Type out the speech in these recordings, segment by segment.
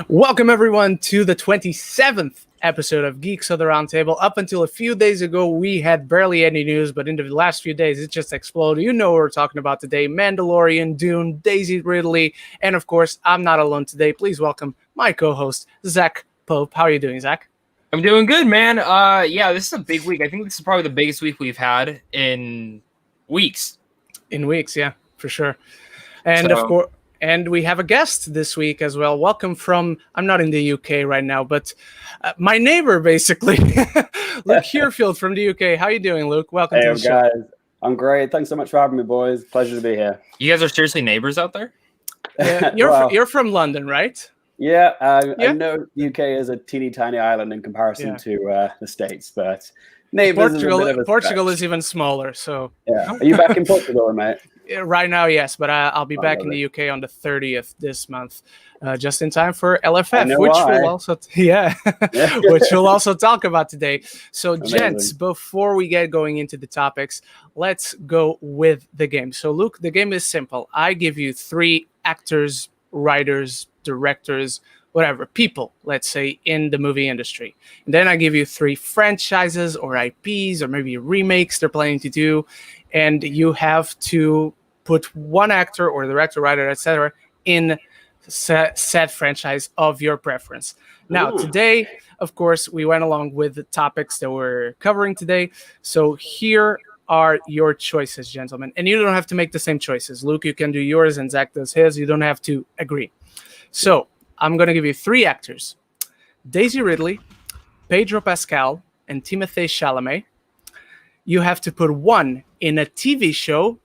Welcome, everyone, to the 27th episode of Geeks of the Roundtable. Up until a few days ago, we had barely any news, but in the last few days, it just exploded. You know what we're talking about today. Mandalorian, Dune, Daisy Ridley, and of course, I'm not alone today. Please welcome my co-host, Zach Pope. How are you doing, Zach? I'm doing good, man. Yeah, this is a big week. I think this is probably the biggest week we've had in weeks. Yeah, for sure. And of course... And we have a guest this week as well. Welcome from, I'm not in the UK right now, but my neighbor, basically, Luke Hearfield from the UK. How you doing, Luke? Welcome to the show. Guys. I'm great. Thanks so much for having me, boys. Pleasure to be here. You guys are seriously neighbors out there? You're from London, right? Yeah, I know the UK is a teeny tiny island in comparison to the States, but neighbors Portugal is even smaller. So yeah, are you back in Portugal, mate? Right now, yes, but I'll be back in the UK on the 30th this month, just in time for LFF, which we'll also talk about today. So, amazing. Gents, before we get going into the topics, let's go with the game. So, Luke, the game is simple. I give you 3 actors, writers, directors, whatever, people, let's say, in the movie industry. And then I give you 3 franchises or IPs or maybe remakes they're planning to do. And you have to put one actor or director, writer, etc. in said franchise of your preference. Now, today, of course, we went along with the topics that we're covering today. So here are your choices, gentlemen. And you don't have to make the same choices. Luke, you can do yours and Zach does his. You don't have to agree. So I'm going to give you 3 actors. Daisy Ridley, Pedro Pascal, and Timothée Chalamet. You have to put one in a TV show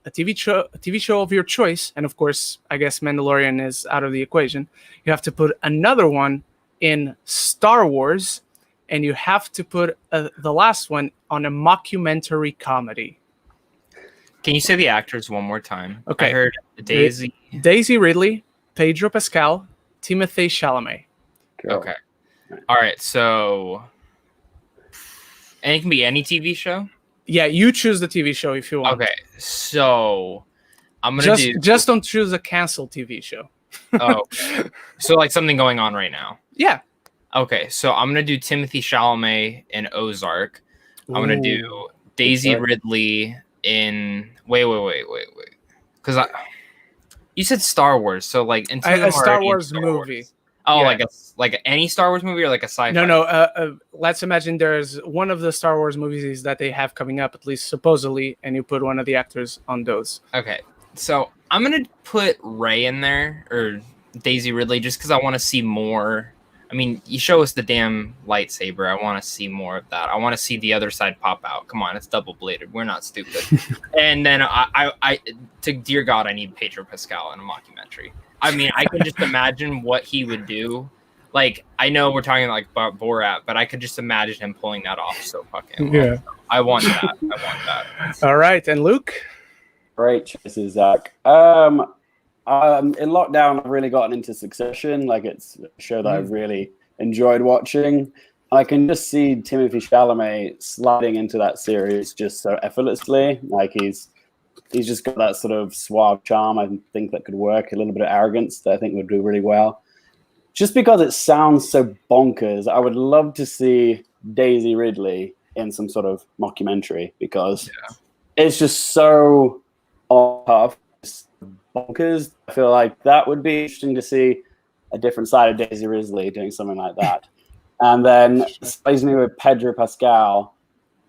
of your choice. And of course, I guess Mandalorian is out of the equation. You have to put another one in Star Wars. And you have to put the last one on a mockumentary comedy. Can you say the actors one more time? Okay. I heard Daisy Ridley, Pedro Pascal, Timothée Chalamet. Cool. Okay. All right. So, and it can be any TV show? Yeah, you choose the TV show if you want. Okay, so I'm gonna just don't choose a canceled TV show. Oh, so like something going on right now. Yeah. Okay, so I'm gonna do Timothée Chalamet in Ozark. I'm gonna do Daisy Ridley in wait, because you said Star Wars, so like in a Star Wars movie. Oh, yeah. like any Star Wars movie or like a sci-fi? No. Let's imagine there's one of the Star Wars movies that they have coming up, at least supposedly, and you put one of the actors on those. Okay, so I'm gonna put Rey in there or Daisy Ridley just because I want to see more. I mean, you show us the damn lightsaber. I want to see more of that. I want to see the other side pop out. Come on, it's double bladed. We're not stupid. And then I, to dear God, I need Pedro Pascal in a mockumentary. I mean, I can just imagine what he would do. Like, I know we're talking like about Borat, but I could just imagine him pulling that off so fucking well. Yeah. I want that. All right, and Luke? Great choices, Zach. In lockdown, I've really gotten into Succession. Like, it's a show that I've really enjoyed watching. I can just see Timothée Chalamet sliding into that series just so effortlessly. Like, he's just got that sort of suave charm. I think that could work. A little bit of arrogance that I think would do really well. Just because it sounds so bonkers, I would love to see Daisy Ridley in some sort of mockumentary because it's just so off, bonkers. I feel like that would be interesting to see a different side of Daisy Ridley doing something like that. And then plays me with Pedro Pascal.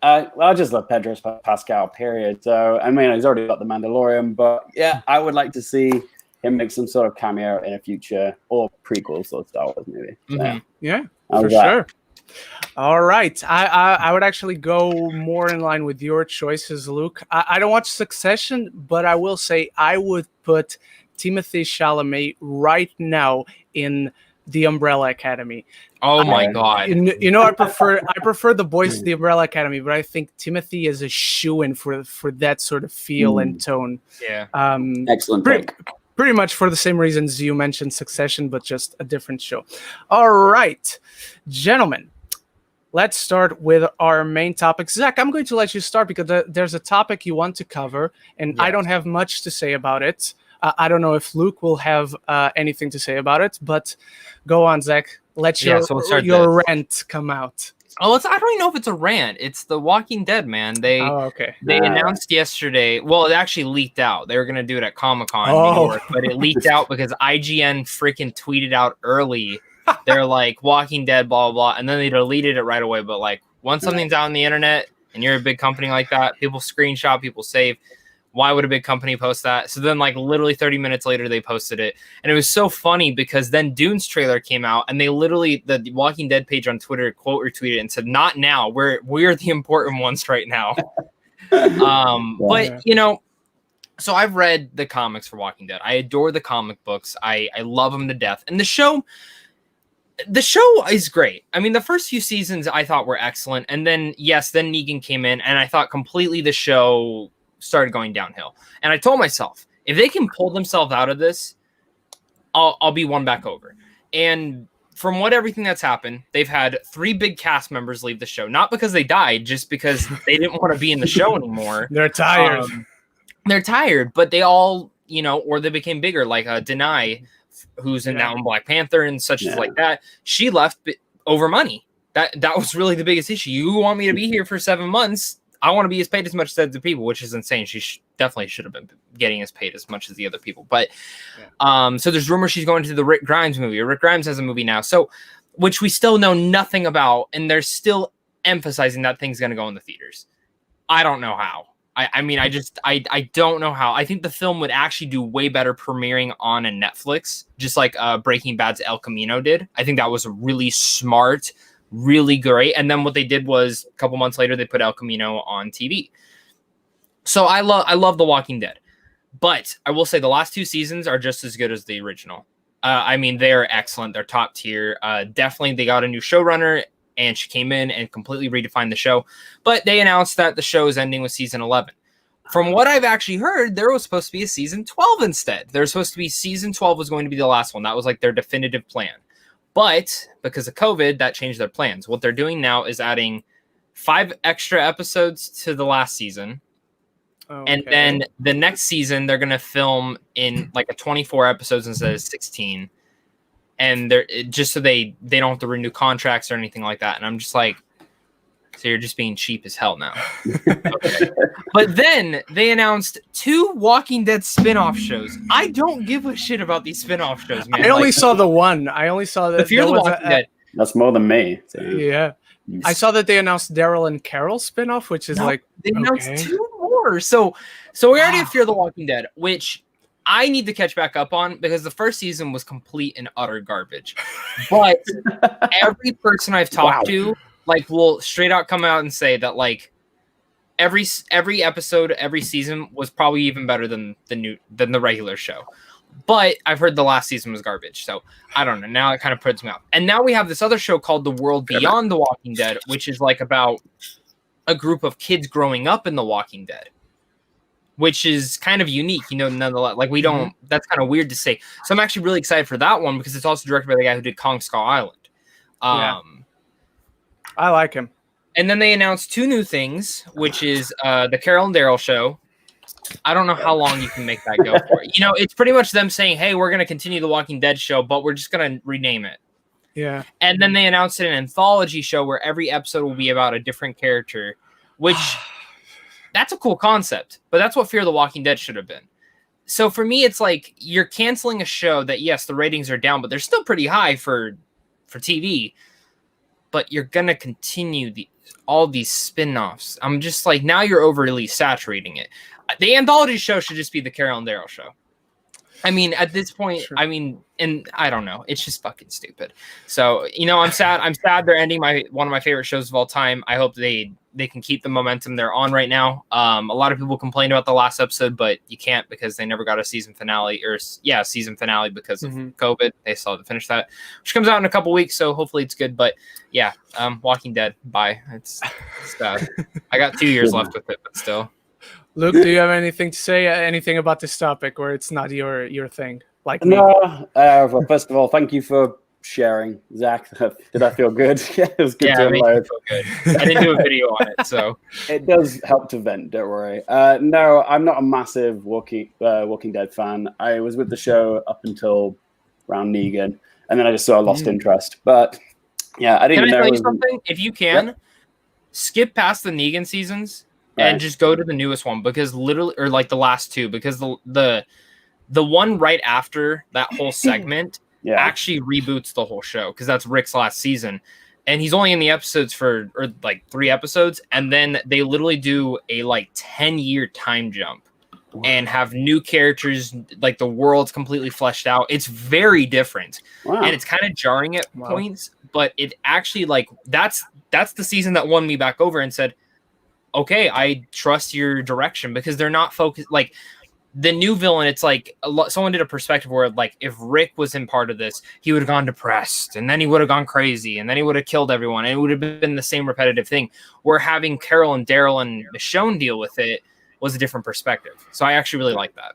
I just love Pedro Pascal, period. So, I mean, he's already got the Mandalorian, but yeah, I would like to see him make some sort of cameo in a future or prequel sort of Star Wars movie. So, yeah, for sure. All right. I would actually go more in line with your choices, Luke. I don't watch Succession, but I will say I would put Timothée Chalamet right now in The Umbrella Academy. Oh my God! You know, I prefer The Boys to The Umbrella Academy, but I think Timothy is a shoo-in for that sort of feel and tone. Yeah. Excellent. Pretty much for the same reasons you mentioned Succession, but just a different show. All right, gentlemen, let's start with our main topic. Zach, I'm going to let you start because there's a topic you want to cover, and I don't have much to say about it. I don't know if Luke will have anything to say about it, but go on, Zach. Let your rant come out. Oh, I don't even know if it's a rant. It's The Walking Dead, man. They announced yesterday. Well, it actually leaked out. They were going to do it at Comic-Con in New York, but it leaked out because IGN freaking tweeted out early. They're like, Walking Dead, blah, blah, blah. And then they deleted it right away. But like, once something's out on the internet and you're a big company like that, people screenshot, people save. Why would a big company post that? So then like literally 30 minutes later, they posted it. And it was so funny because then Dune's trailer came out and they literally, the Walking Dead page on Twitter, quote retweeted and said, not now. We're the important ones right now. But you know, so I've read the comics for Walking Dead. I adore the comic books. I love them to death. And the show is great. I mean, the first few seasons I thought were excellent. And then, then Negan came in and I thought completely the show started going downhill. And I told myself, if they can pull themselves out of this, I'll be won back over. And from everything that's happened, they've had 3 big cast members leave the show, not because they died, just because they didn't want to be in the show anymore. They're tired. They're tired, but they all, you know, or they became bigger, like Denai, who's now in Black Panther and such as like that. She left over money. That was really the biggest issue. You want me to be here for 7 months? I want to be paid as much as the people, which is insane. She definitely should have been getting as paid as much as the other people. But so there's rumors she's going to the Rick Grimes movie. Rick Grimes has a movie now, so which we still know nothing about, and they're still emphasizing that thing's going to go in the theaters. I don't know how. I mean, I don't know how. I think the film would actually do way better premiering on a Netflix, just like Breaking Bad's El Camino did. I think that was a really smart, really great. And then what they did was a couple months later, they put El Camino on TV. So I love The Walking Dead, but I will say the last 2 seasons are just as good as the original. I mean, they're excellent. They're top tier. Definitely they got a new showrunner and she came in and completely redefined the show, but they announced that the show is ending with season 11. From what I've actually heard, there was supposed to be a season 12 instead. There's supposed to be season 12 was going to be the last one. That was like their definitive plan. But because of COVID, that changed their plans. What they're doing now is adding 5 extra episodes to the last season. Okay. And then the next season, they're going to film in like a 24 episodes instead of 16. And they're just so they don't have to renew contracts or anything like that. And I'm just like, so you're just being cheap as hell now. Okay. But then they announced 2 Walking Dead spin-off shows. I don't give a shit about these spin-off shows, man. I only saw the one. I only saw that. If you're the Walking Dead. That's more than me. So. Yeah. I saw that they announced Daryl and Carol spin-off, which is they announced 2 more. So we already have Fear the Walking Dead, which I need to catch back up on because the first season was complete and utter garbage. But every person I've talked to will straight out come out and say that like every episode, every season was probably even better than the regular show. But I've heard the last season was garbage, so I don't know. Now it kind of puts me off. And now we have this other show called The World Beyond The Walking Dead, which is like about a group of kids growing up in The Walking Dead, which is kind of unique, nonetheless. Like we don't. That's kind of weird to say. So I'm actually really excited for that one because it's also directed by the guy who did Kong Skull Island. I like him. And then they announced 2 new things, which is the Carol and Daryl show. I don't know how long you can make that go for. It's pretty much them saying, hey, we're going to continue the Walking Dead show, but we're just going to rename it. Yeah. And then they announced an anthology show where every episode will be about a different character, which that's a cool concept, but that's what Fear the Walking Dead should have been. So for me, it's like you're canceling a show that, yes, the ratings are down, but they're still pretty high for TV. But you're going to continue all these spin-offs. I'm just like, now you're overly saturating it. The anthology show should just be the Carol and Daryl show. I mean, at this point, sure. And I don't know. It's just fucking stupid. So, I'm sad. I'm sad they're ending one of my favorite shows of all time. I hope they can keep the momentum they're on right now. A lot of people complained about the last episode, but you can't because they never got a season finale season finale because of COVID. They still have to finish that, which comes out in a couple weeks. So hopefully it's good. But yeah, Walking Dead. Bye. It's sad. I got 2 years left with it, but still. Luke, do you have anything to say? Anything about this topic, or it's not your thing? Like no. Well, first of all, thank you for sharing. Zach, did that feel good? Yeah, it was good Yeah, to it made me unload. feel good. I didn't do a video on it, so It does help to vent, don't worry. No, I'm not a massive Walking Dead fan. I was with the show up until around Negan, and then I just sort of lost interest. But yeah, I didn't can I know. tell you something? If you can, skip past the Negan seasons and just go to the newest one, because literally, or like the last two, because the one right after that whole segment actually reboots the whole show, because that's Rick's last season. And he's only in the episodes for like 3 episodes, and then they literally do a like 10-year time jump and have new characters, like the world's completely fleshed out. It's very different. And it's kind of jarring at points, but it actually, like, that's the season that won me back over and said, okay, I trust your direction, because they're not focused. Like, the new villain, it's like someone did a perspective where, like, if Rick was in part of this, he would have gone depressed, and then he would have gone crazy, and then he would have killed everyone, and it would have been the same repetitive thing. Where having Carol and Daryl and Michonne deal with it was a different perspective. So I actually really like that.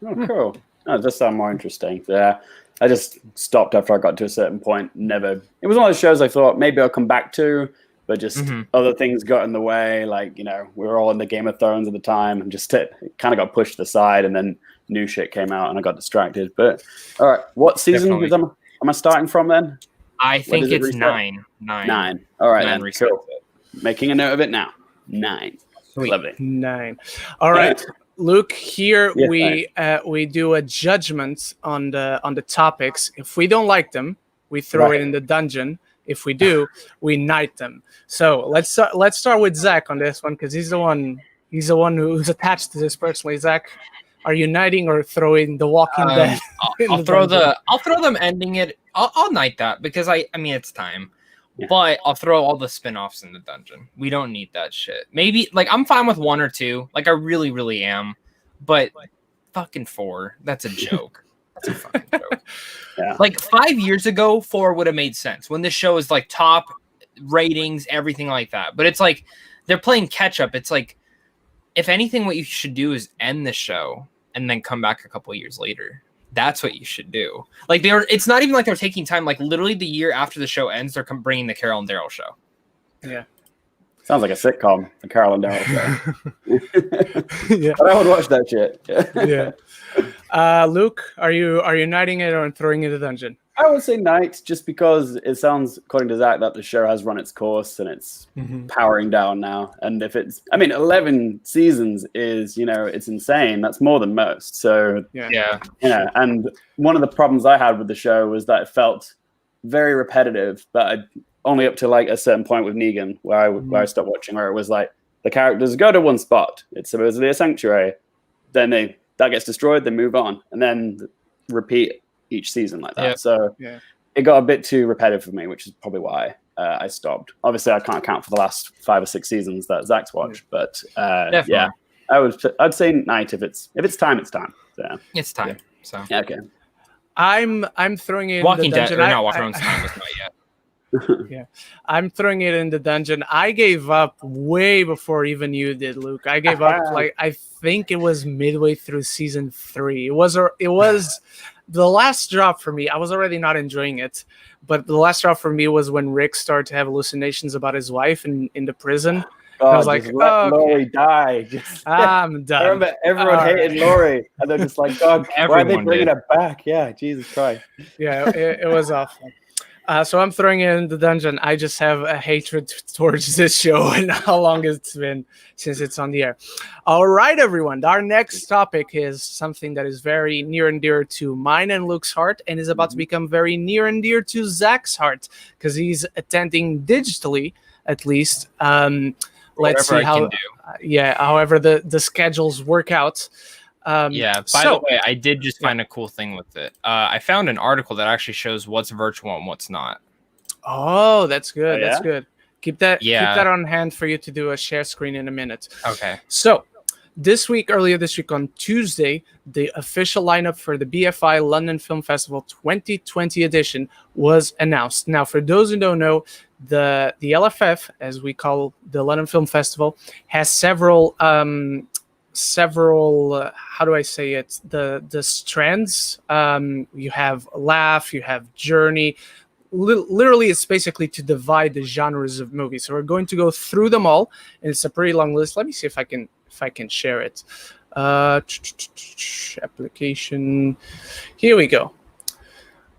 Oh, cool. Oh, it does sound more interesting. Yeah, I just stopped after I got to a certain point. It was one of those shows I thought maybe I'll come back to, but just other things got in the way. Like, we were all in the Game of Thrones at the time, and just it kind of got pushed aside, and then new shit came out and I got distracted. But all right, what season am I starting from then? I think it's 9. 9. All right, 9 then. Cool. Making a note of it now. 9. Sweet. Love it. 9. All right. Luke, here we do a judgment on the topics. If we don't like them, we throw it in the dungeon. If we do, we knight them. So let's start with Zach on this one, because he's the one who's attached to this personally. Zach, are you knighting or throwing The Walking Dead? I'll throw them ending it. I'll knight that, because I mean it's time. Yeah. But I'll throw all the spin-offs in the dungeon. We don't need that shit. Maybe, like, I'm fine with 1 or 2. Like, I really, really am. But fucking 4, that's a joke. That's a fucking joke. Yeah. Like, 5 years ago, 4 would have made sense. When this show is, like, top ratings, everything like that. But it's like, they're playing catch-up. It's like, if anything, what you should do is end the show and then come back a couple of years later. That's what you should do. Like, it's not even like they're taking time. Like, literally the year after the show ends, they're bringing the Carol and Daryl show. Yeah. Sounds like a sitcom, the Carol and Daryl show. Yeah. I would watch that shit. Yeah. Luke, are you knighting it or throwing it in the dungeon? I would say knight, just because it sounds, according to Zach, that the show has run its course and it's powering down now. And if 11 seasons is, it's insane. That's more than most. So, and one of the problems I had with the show was that it felt very repetitive, but only up to like a certain point with Negan, where I stopped watching, where it was like the characters go to one spot. It's supposedly a sanctuary. Then that gets destroyed, they move on, and then repeat each season like that. So it got a bit too repetitive for me, which is probably why I stopped. Obviously, I can't account for the last 5 or 6 seasons that Zach's watched, but I'd say night. If it's time, it's time. So, it's time. So okay. I'm throwing it Walking in the dungeon. Dead. No, Walking Dead's time was not yet. Yeah, I'm throwing it in the dungeon. I gave up way before even you did, Luke. I gave up like I think it was midway through season 3. It was the last drop for me. I was already not enjoying it, but the last drop for me was when Rick started to have hallucinations about his wife in the prison. I was like, Laurie die. I'm done. I remember everyone hated Laurie, and they're just like, God, why are they bringing her back? Yeah, Jesus Christ. Yeah, it was awful. So I'm throwing it in the dungeon. I just have a hatred towards this show and how long it's been since it's on the air. All right, everyone. Our next topic is something that is very near and dear to mine and Luke's heart, and is about to become very near and dear to Zach's heart, because he's attending digitally, at least. Let's see how. However the schedules work out. By the way, I did just find a cool thing with it. I found an article that actually shows what's virtual and what's not. Oh, that's good. That's good. Keep that on hand for you to do a share screen in a minute. Okay. So earlier this week on Tuesday, the official lineup for the BFI London Film Festival 2020 edition was announced. Now, for those who don't know, the LFF, as we call the London Film Festival, has several several how do I say it, the strands. You have laugh, you have journey. Literally, it's basically to divide the genres of movies. So we're going to go through them all, and it's a pretty long list. Let me see if I can share it. Application. Here we go.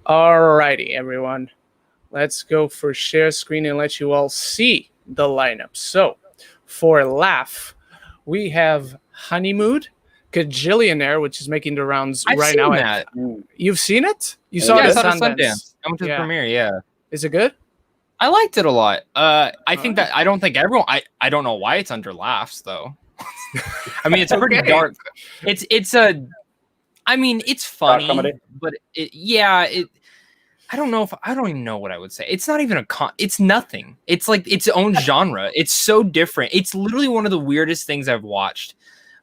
Alrighty, everyone. Let's go for share screen and let you all see the lineup. So for laugh, we have Honeymoon, Kajillionaire, which is making the rounds right now. That. You've seen it? You saw it at Sundance. I went to the premiere. Yeah. Is it good? I liked it a lot. I don't think everyone. I don't know why it's under laughs though. I mean, it's pretty dark. It's funny, but I don't even know what I would say. It's not even it's nothing. It's like its own genre. It's so different. It's literally one of the weirdest things I've watched.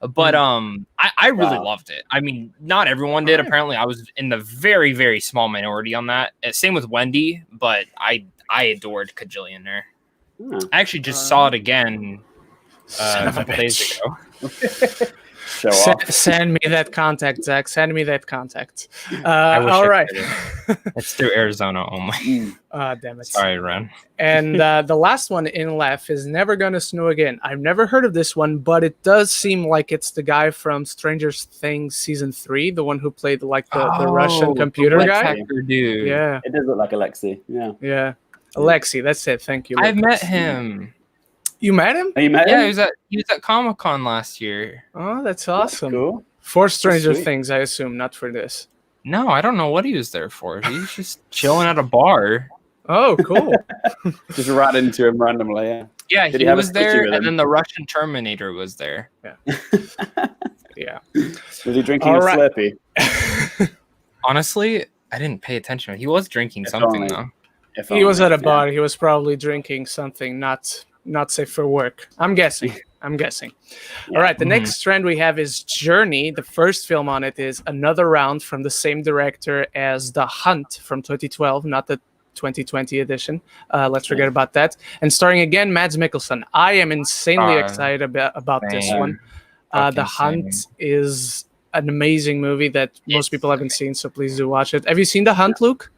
But I really loved it. I mean, not everyone did. Apparently, I was in the very, very small minority on that. Same with Wendy, but I adored Kajillionaire. I actually just saw it again a couple days ago. Send me that contact, Zach. Send me that contact. All right. It's through Arizona only. Damn it. Sorry, Ren. And the last one in left is Never Gonna Snow Again. I've never heard of this one, but it does seem like it's the guy from Stranger Things season 3, the one who played like the Russian computer guy. Dude. Yeah. It does look like Alexi. Yeah. Yeah. Alexi, that's it. Thank you. I've met him. You met him? You met him? Yeah, he was at Comic-Con last year. Oh, that's awesome. Cool. For Stranger Things, I assume, not for this. No, I don't know what he was there for. He was just chilling at a bar. Oh, cool. Just right into him randomly, yeah. Yeah, he was there, and then the Russian Terminator was there. Yeah. Yeah. Was he drinking a Slurpee? Honestly, I didn't pay attention. He was drinking something, though. He was at a bar. He was probably drinking something not safe for work. I'm guessing. Yeah. All right. The next trend we have is Journey. The first film on it is Another Round from the same director as The Hunt from 2012, not the 2020 edition. Let's forget about that. And starring again Mads Mikkelsen. I am insanely excited about this one. The Hunt is an amazing movie that most people haven't seen, so please do watch it. Have you seen The Hunt, Luke?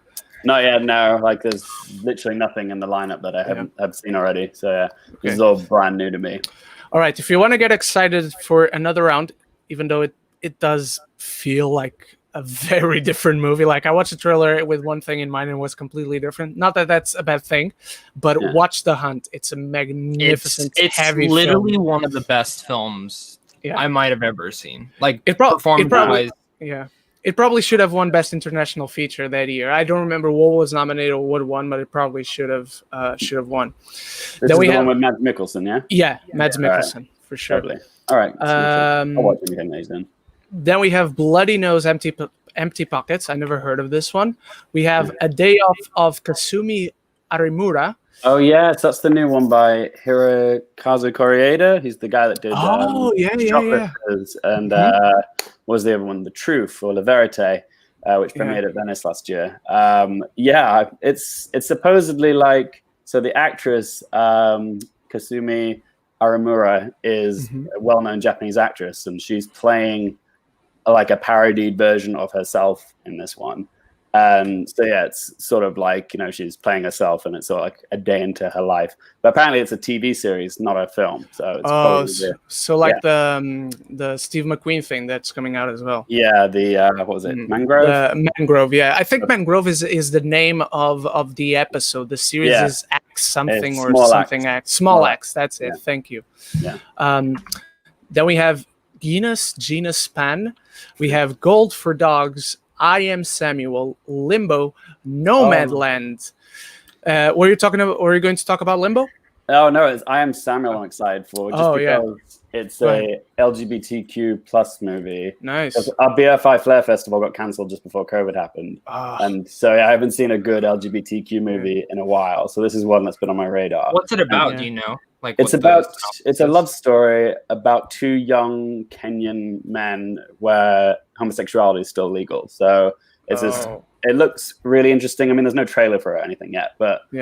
Not yet, no. Like, there's literally nothing in the lineup that I have seen already. So, yeah, this is all brand new to me. All right. If you want to get excited for Another Round, even though it does feel like a very different movie. Like, I watched a trailer with one thing in mind and it was completely different. Not that that's a bad thing, but watch The Hunt. It's a magnificent, heavy film. It's literally one of the best films I might have ever seen. Like, performance-wise. Yeah. It probably should have won Best International Feature that year. I don't remember what was nominated or what won, but it probably should have won. This is the one with Mads Mikkelsen, yeah? Yeah, Mads Mikkelsen, for sure. Totally. All right. I'll watch it again then. Then we have Bloody Nose, Empty Pockets. I never heard of this one. We have A Day of Kasumi Arimura. Oh, yes, that's the new one by Hirokazu Koreeda. He's the guy that did Shoplifters and what was the other one? The Truth or La Verite, which premiered at Venice last year. It's supposedly like, so the actress Kasumi Arimura is a well-known Japanese actress, and she's playing like a parodied version of herself in this one. So it's sort of like, she's playing herself, and it's sort of like a day into her life. But apparently, it's a TV series, not a film. So it's the Steve McQueen thing that's coming out as well. Yeah, the what was it? Mangrove. Mangrove. Yeah, I think Mangrove is the name of the episode. The series is Axe something or something Axe. Small Axe. That's it. Thank you. Yeah. Then we have Genus Pan. We have Gold for Dogs. I Am Samuel, Limbo, Nomad Land. Were you going to talk about Limbo? Oh no, it's I Am Samuel. I'm excited for because it's a LGBTQ plus movie. Nice. Our BFI Flair Festival got cancelled just before COVID happened, and so I haven't seen a good LGBTQ movie in a while. So this is one that's been on my radar. What's it about? Do you know? Like, it's a love story about two young Kenyan men where homosexuality is still legal. So it's it looks really interesting. I mean, there's no trailer for it or anything yet, but do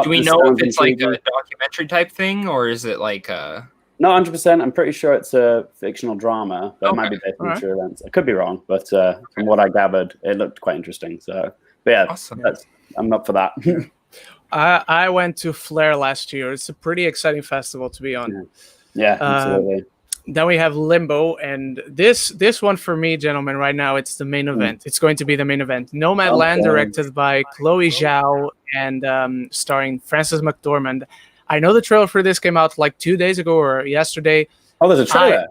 we know if it's like a documentary type thing, or is it like Not 100%. I'm pretty sure it's a fictional drama, but it might be based on Alright. true events. I could be wrong, but from what I gathered, it looked quite interesting. So, but yeah, Awesome. I'm up for that. I went to Flare last year. It's a pretty exciting festival to be on. Yeah, absolutely. Then we have Limbo, and this one for me, gentlemen, right now it's the main event. It's going to be the main event. Nomad Land, directed by Chloe Zhao and starring Frances McDormand. I know the trailer for this came out like 2 days ago or yesterday. Oh, there's a trailer.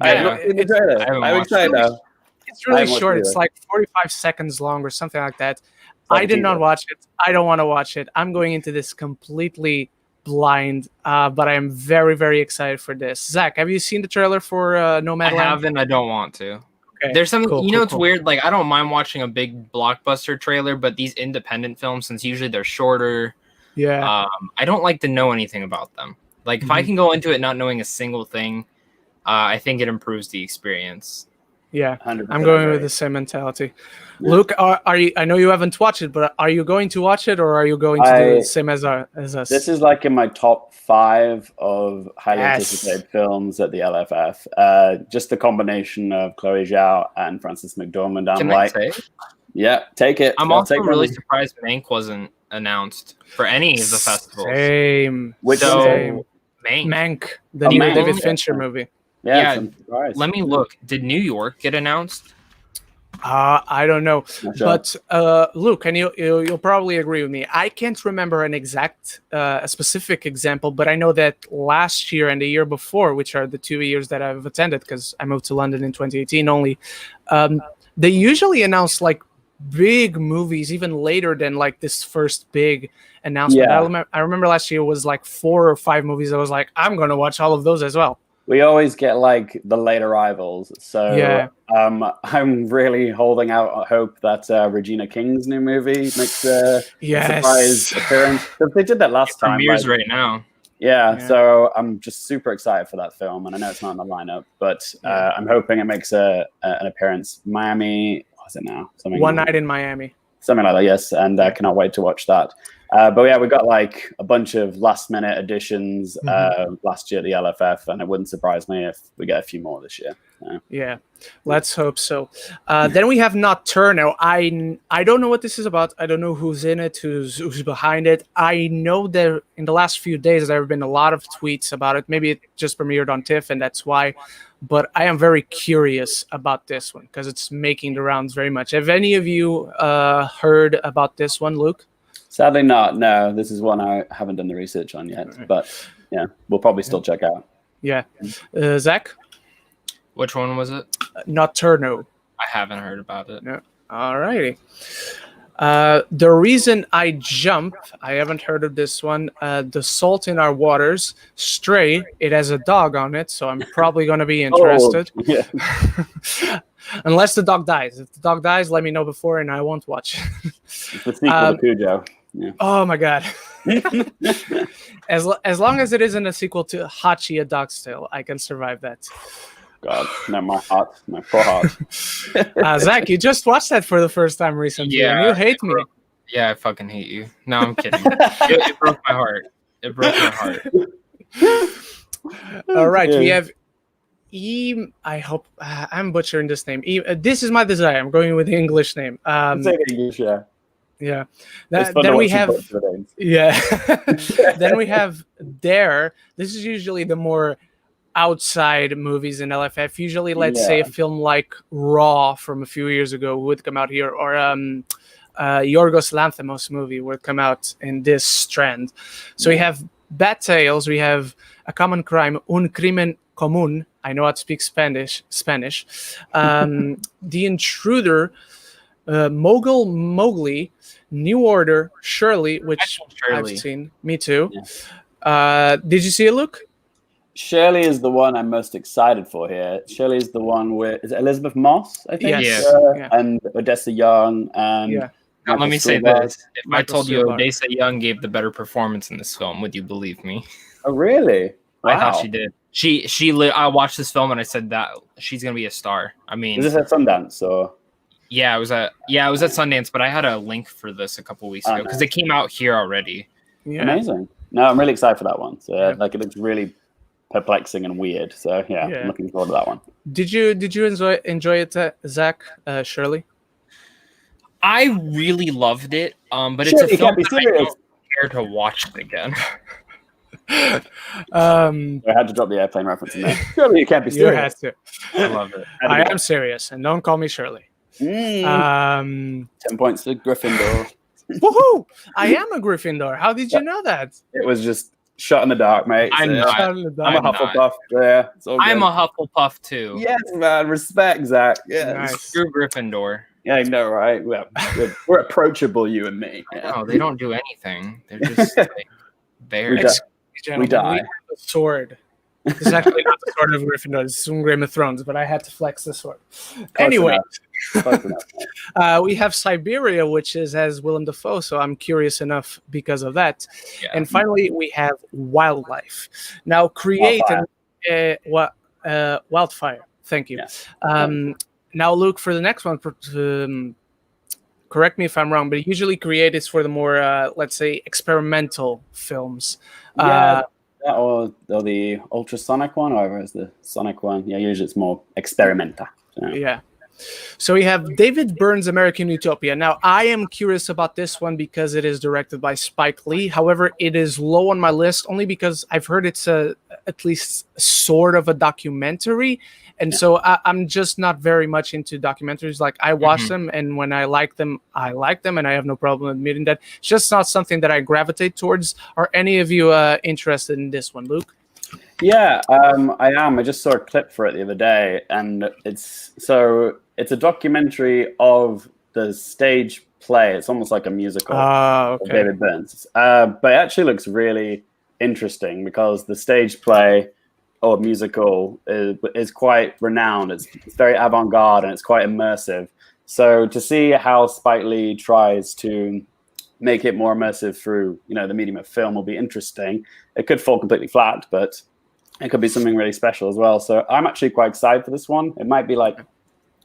I'm excited now. It's really short. It's like 45 seconds long or something like that. I did not watch it. I don't want to watch it. I'm going into this completely blind, but I am very, very excited for this. Zach, have you seen the trailer for Nomad Land? I haven't. I don't want to. Okay. There's something, it's weird. Like, I don't mind watching a big blockbuster trailer, but these independent films, since usually they're shorter, I don't like to know anything about them. Like, if I can go into it not knowing a single thing, I think it improves the experience. Yeah, I'm going with the same mentality. Yeah. Luke, are you? I know you haven't watched it, but are you going to watch it, or are you going to do the same as us? This is like in my top 5 of highly anticipated films at the LFF. Just the combination of Chloe Zhao and Frances McDormand. Can I say? Yeah, take it. I'm also really surprised Mank wasn't announced for any of the festivals. Same. Mank, the new David Fincher movie. Yeah. Let me look. Did New York get announced? I don't know, but Luke, and you'll probably agree with me. I can't remember an exact, a specific example, but I know that last year and the year before, which are the 2 years that I've attended, because I moved to London in 2018 only, they usually announce like big movies even later than like this first big announcement. I remember last year was like 4 or 5 movies. I was like, I'm going to watch all of those as well. We always get like the late arrivals, so I'm really holding out hope that Regina King's new movie makes a surprise appearance. They did that last time. Premieres right now. Yeah, so I'm just super excited for that film, and I know it's not in the lineup, but I'm hoping it makes an appearance. Miami, what is it now? One Night in Miami. Something like that, yes, and I cannot wait to watch that. But yeah, we got like a bunch of last-minute additions last year at the LFF, and it wouldn't surprise me if we get a few more this year. Yeah, let's hope so. Then we have Nocturno. I don't know what this is about. I don't know who's in it, who's behind it. I know that in the last few days there have been a lot of tweets about it. Maybe it just premiered on TIFF, and that's why. But I am very curious about this one because it's making the rounds very much. Have any of you heard about this one, Luke? Sadly not. No, this is one I haven't done the research on yet. But yeah, we'll probably still check out. Yeah. Zach? Which one was it? Nocturno. I haven't heard about it. No. All righty. The Reason I Jump, I haven't heard of this one. The Salt in Our Waters. Stray, it has a dog on it, so I'm probably going to be interested. Unless the dog dies. If the dog dies, let me know before and I won't watch. It's the sequel to Cujo. Yeah. Oh my God. As long as it isn't a sequel to Hachi, A Dog's Tale, I can survive that. God, no, my poor heart. Zach, you just watched that for the first time recently, and you hate me. Yeah, I fucking hate you. No, I'm kidding. It broke my heart. It broke my heart. All right, we have I hope I'm butchering this name. This Is My Desire. I'm going with the English name. English, yeah. Yeah. Then we have Then we have Dare. This is usually the more outside movies in LFF. Usually, let's say a film like Raw from a few years ago would come out here, or Yorgos Lanthimos movie would come out in this strand. So we have Bad Tales. We have A Common Crime, Un Crimen Común. I know how to speak Spanish. The Intruder, Mowgli, New Order, Shirley, which I've seen. Me too. Yeah. Did you see it, Luke? Shirley is the one I'm most excited for here. Shirley is the one with Elizabeth Moss, I think? Yes. And Odessa Young. And now, let me say this. If I told you Odessa Young gave the better performance in this film, would you believe me? Oh, really? Wow. I thought she did. I watched this film and I said that she's gonna be a star. I mean, is this at Sundance or? Yeah, it was at Sundance, but I had a link for this a couple weeks ago because it came out here already. Yeah. Amazing. No, I'm really excited for that one. So like, it looks really perplexing and weird. So yeah, I'm looking forward to that one. Did you enjoy it, Zach? Shirley? I really loved it, but Surely it's a you film can't be that I serious. don't care to watch it again. I had to drop the airplane reference in there. Surely you can't be serious. You had to. I love it. I am serious, and don't call me Shirley. 10 points to Gryffindor. Woohoo! I am a Gryffindor. How did you know that? It was just shot in the dark, mate. I'm So, not. Shut in the I'm a dark. Hufflepuff. Yeah, it's all good. I'm a Hufflepuff too. Yes, man. Respect, Zach. Yeah. Nice. Screw Gryffindor. Yeah, I know, right? We're approachable, you and me. Yeah. No, they don't do anything. They're just like there. We die. Gentlemen, die. we have a sword. It's actually not the sword of Gryffindor. It's from Game of Thrones, but I had to flex the sword. Anyway, Close enough. we have Siberia, which has Willem Dafoe, so I'm curious enough because of that. Yeah. And finally, we have Wildlife. Now, create Wildfire. Thank you. Yeah. Now, Luke, for the next one, correct me if I'm wrong, but usually Create is for the more, let's say, experimental films. Yeah, that or the ultrasonic one, or is the sonic one? Yeah, usually it's more experimental. So. Yeah. So we have David Byrne's American Utopia. Now, I am curious about this one because it is directed by Spike Lee. However, it is low on my list only because I've heard it's at least sort of a documentary. And so I'm just not very much into documentaries. Like, I watch them, and when I like them, and I have no problem admitting that. It's just not something that I gravitate towards. Are any of you interested in this one, Luke? Yeah, I am. I just saw a clip for it the other day, and it's a documentary of the stage play. It's almost like a musical of David Byrne's. But it actually looks really interesting because the stage play or musical is quite renowned. It's very avant-garde and it's quite immersive. So to see how Spike Lee tries to make it more immersive through, the medium of film will be interesting. It could fall completely flat, but it could be something really special as well. So I'm actually quite excited for this one. It might be like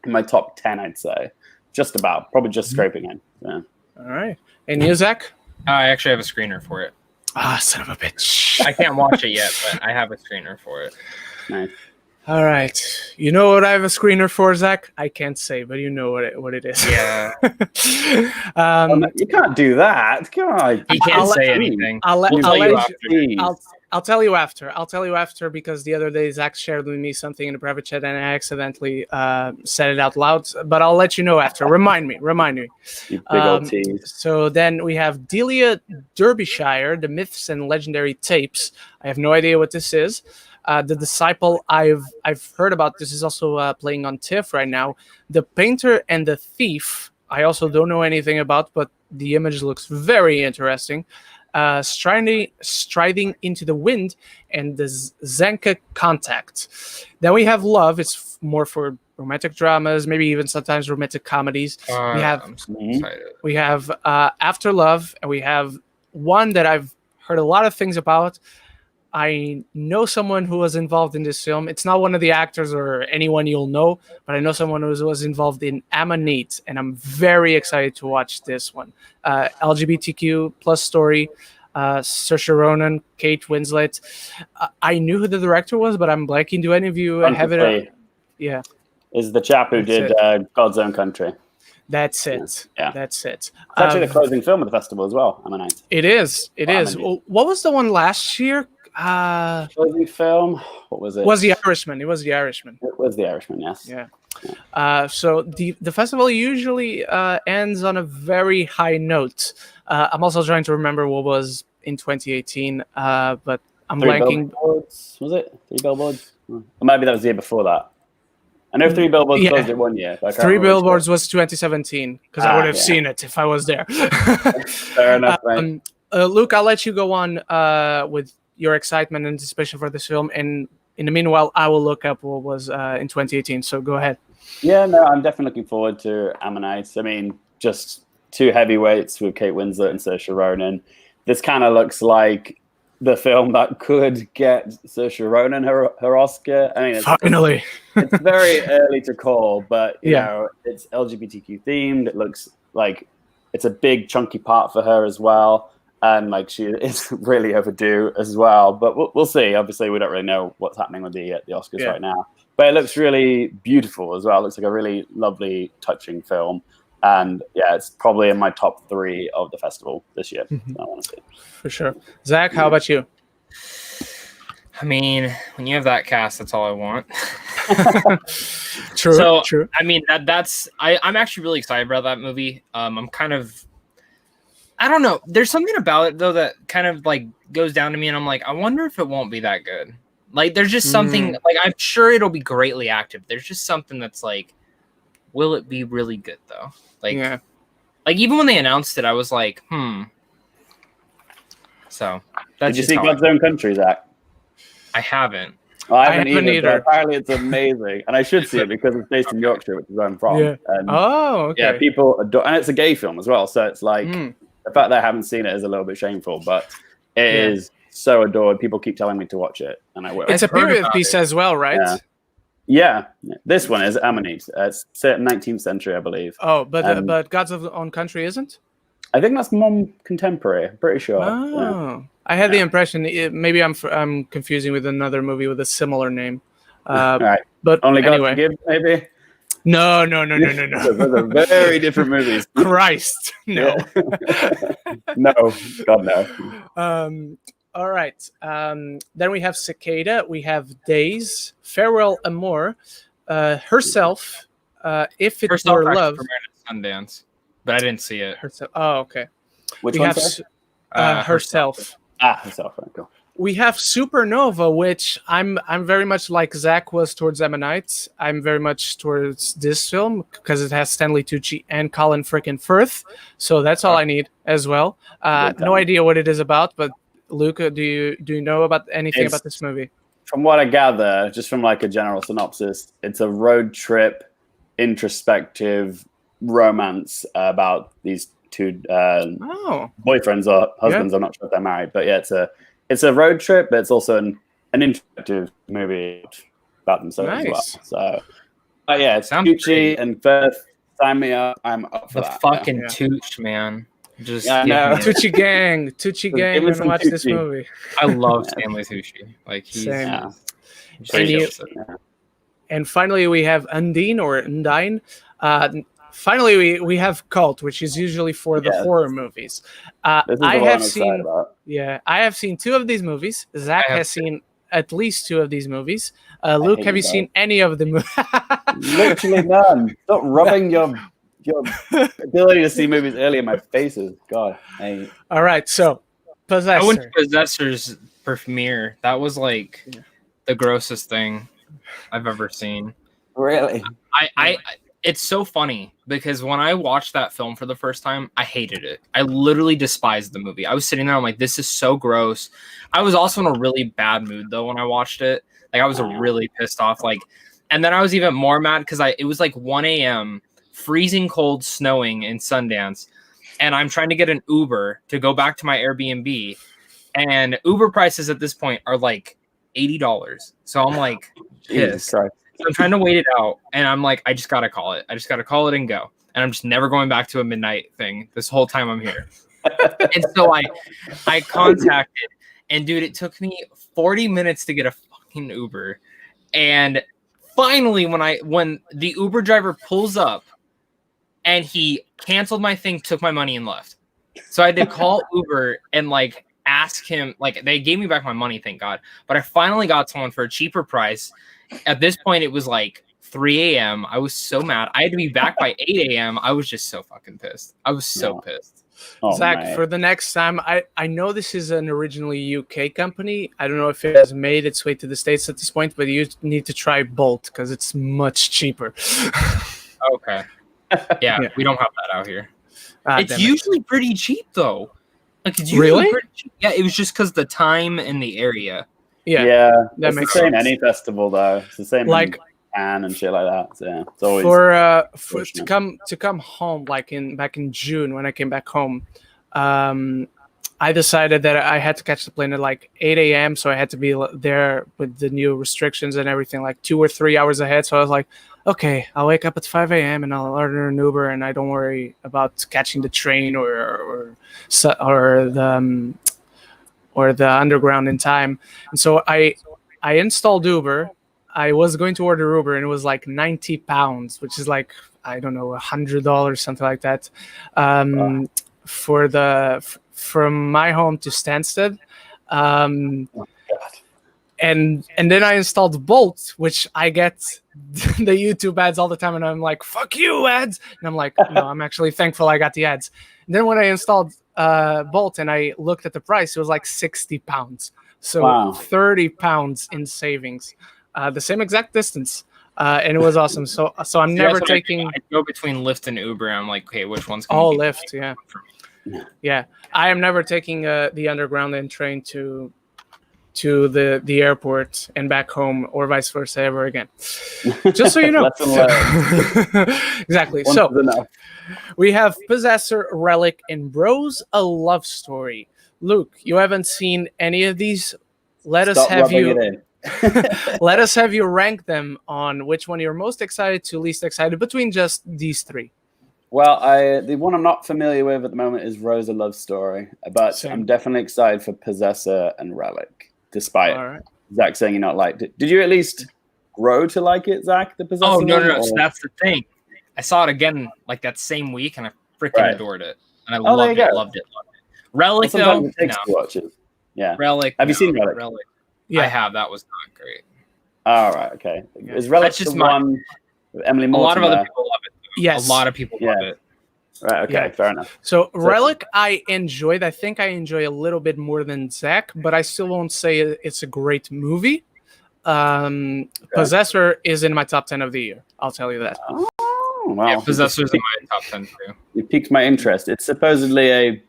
in my top 10, I'd say. Just about. Probably just scraping in. Yeah. All right. And you, Zach? I actually have a screener for it. Ah, son of a bitch. I can't watch it yet, but I have a screener for it. Nice. All right. You know what I have a screener for, Zach? I can't say, but you know what it is. Yeah. You can't do that. Come on. He can't say anything. I'll tell you after. I'll tell you after because the other day Zach shared with me something in the private chat and I accidentally said it out loud. But I'll let you know after. Remind me. You big old tease. So then we have Delia Derbyshire, The Myths and Legendary Tapes. I have no idea what this is. The Disciple, I've heard about. This is also playing on TIFF right now. The Painter and the Thief, I also don't know anything about, but the image looks very interesting. Striding into the Wind and the Zanka Contact. Then we have Love. It's more for romantic dramas, maybe even sometimes romantic comedies. I'm so excited. We have After Love, and we have one that I've heard a lot of things about. I know someone who was involved in this film. It's not one of the actors or anyone you'll know, but I know someone who was involved in Ammonite, and I'm very excited to watch this one. LGBTQ plus story, Saoirse Ronan, Kate Winslet. I knew who the director was, but I'm blanking. Do any of you have it? Yeah. Is the chap who did God's Own Country. That's it. Yeah. That's it. It's actually the closing film of the festival as well, Ammonite. It is. It is. What was the one last year? Closing film. What was it? Was The Irishman. It was The Irishman. It was The Irishman. Yes. Yeah. So the festival usually ends on a very high note. I'm also trying to remember what was in 2018, but I'm blanking. Billboards, was it 3 Billboards? Or maybe that was the year before that. I know 3 Billboards closed it 1 year. 3 Billboards was 2017 because I would have seen it if I was there. Fair enough, right? Luke, I'll let you go on with your excitement and anticipation for this film, and in the meanwhile, I will look up what was in 2018. So go ahead. Yeah, no, I'm definitely looking forward to Ammonite. I mean, just 2 heavyweights with Kate Winslet and Saoirse Ronan. This kind of looks like the film that could get Saoirse Ronan her Oscar. I mean, Finally. It's very early to call, but you know, it's LGBTQ themed. It looks like it's a big chunky part for her as well. and like she is really overdue as well. But we'll see. Obviously, we don't really know what's happening with the Oscars right now. But it looks really beautiful as well. It looks like a really lovely, touching film. And yeah, it's probably in my top 3 of the festival this year. So I want to see. For sure. Zach, how about you? I mean, when you have that cast, that's all I want. True. So, true. I mean, I'm actually really excited about that movie. I'm kind of, I don't know. There's something about it though that kind of like goes down to me, and I'm like, I wonder if it won't be that good. Like, there's just something like I'm sure it'll be greatly active. There's just something that's like, will it be really good though? Like, like even when they announced it, I was like, So that's Did you see God's Own Country, Zach? I haven't. Well, I haven't either. Apparently, it's amazing, and I should see it because it's based in Yorkshire, which is where I'm from. Yeah. And, okay. Yeah, people adore, and it's a gay film as well. So it's like the fact that I haven't seen it is a little bit shameful, but it is so adored. People keep telling me to watch it, and I will. It's a period piece as well, right? Yeah. This one is Ammonite. It's set in 19th century, I believe. Oh, but Gods of Own Country isn't? I think that's more contemporary. I'm pretty sure. Oh, I had the impression maybe I'm confusing with another movie with a similar name. Right. But Only God anyway. Forgive, maybe. No. Those are very different movies. Christ, no. No, God no. All right. Then we have Cicada. We have Days, Farewell Amor, Herself, If It Were Love. Sundance, but I didn't see it. Herself. Oh, okay. Which we one? have Herself. Herself. Cool. We have Supernova, which I'm very much like Zach was towards Ammonite. I'm very much towards this film because it has Stanley Tucci and Colin frickin' Firth. So that's all I need as well. No idea what it is about, but Luca, do you know about anything about this movie? From what I gather, just from like a general synopsis, it's a road trip, introspective romance about these two boyfriends or husbands. I'm not sure if they're married, but yeah, it's a road trip, but it's also an introspective movie about themselves as well. So, yeah, it's Tucci and Firth. Sign me up. I'm up for that. The fucking Tooch, man. Just Tucci gang, and watch this movie. I love Stanley Tucci. Like he's and finally we have Undine or Undine. Finally we have Cult, which is usually for the horror movies. I have seen 2 of these movies. Zach has seen at least 2 of these movies. Luke, have you seen any of the movies? Literally none. Stop rubbing your ability to see movies early in my faces. God. All right, so Possessor. I went to Possessor's premiere. That was like the grossest thing I've ever seen. Really? I it's so funny because when I watched that film for the first time, I hated it. I literally despised the movie. I was sitting there, I'm like, this is so gross. I was also in a really bad mood though when I watched it. Like I was really pissed off. Like, and then I was even more mad because it was like 1 a.m. freezing cold, snowing in Sundance, and I'm trying to get an Uber to go back to my Airbnb, and Uber prices at this point are like $80. So I'm like pissed. So I'm trying to wait it out, and I'm like, I just gotta call it. I just gotta call it and go. And I'm just never going back to a midnight thing this whole time I'm here. And so I contacted, and dude, it took me 40 minutes to get a fucking Uber. And finally, when the Uber driver pulls up, and he canceled my thing, took my money, and left. So I had to call Uber and like ask him. Like they gave me back my money, thank God. But I finally got someone for a cheaper price. At this point, it was like 3 a.m. I was so mad. I had to be back by 8 a.m. I was just so fucking pissed. I was so pissed. Zach, for the next time, I know this is an originally UK company. I don't know if it has made its way to the States at this point, but you need to try Bolt because it's much cheaper. Okay. Yeah, we don't have that out here. It's usually pretty cheap though. Like it's usually pretty cheap. Yeah, it was just because the time and the area. Yeah, that it's makes the same sense. Any festival though. It's the same like Cannes and shit like that. So yeah, it's always for to come home back in June when I came back home. I decided that I had to catch the plane at like 8 a.m. So I had to be there with the new restrictions and everything like 2 or 3 hours ahead. So I was like, okay, I'll wake up at 5 a.m. and I'll order an Uber, and I don't worry about catching the train or the underground in time. And so I installed Uber. I was going to order Uber, and it was like £90, which is like, I don't know, $100, something like that, from my home to Stansted. And then I installed Bolt, which I get the YouTube ads all the time, and I'm like, fuck you, ads. And I'm like, no, I'm actually thankful I got the ads. And then when I installed Bolt and I looked at the price, it was like £60. So £30 in savings. The same exact distance. And it was awesome. So I'm never taking... I go between Lyft and Uber, and I'm like, okay, which one's going to be Lyft, yeah. Yeah. I am never taking the underground and train to the airport and back home, or vice versa, ever again. Just so you know. Exactly. So we have Possessor, Relic, and Bros, A Love Story. Luke, you haven't seen any of these. Let us have you rank them on which one you're most excited to least excited between just these three. Well, the one I'm not familiar with at the moment is Rose, A Love Story, but Same. I'm definitely excited for Possessor and Relic. Despite Zach saying you're not liked it. Did you at least grow to like it, Zach, the Possessor? Oh, no. So that's the thing. I saw it again like that same week, and I freaking adored it. And I loved it. Relic, though, takes to watch it. Yeah. Relic. Have you seen Relic? Yeah. I have. That was not great. All right, okay. Is Relic just one with Emily Mortimer? A lot of other people love it. Yes. A lot of people love it. Right, okay, fair enough. So Relic, I enjoyed. I think I enjoy a little bit more than Zach, but I still won't say it's a great movie. Possessor is in my top 10 of the year. I'll tell you that. Oh, wow. Yeah, Possessor's in my top 10 too. You piqued my interest. It's supposedly a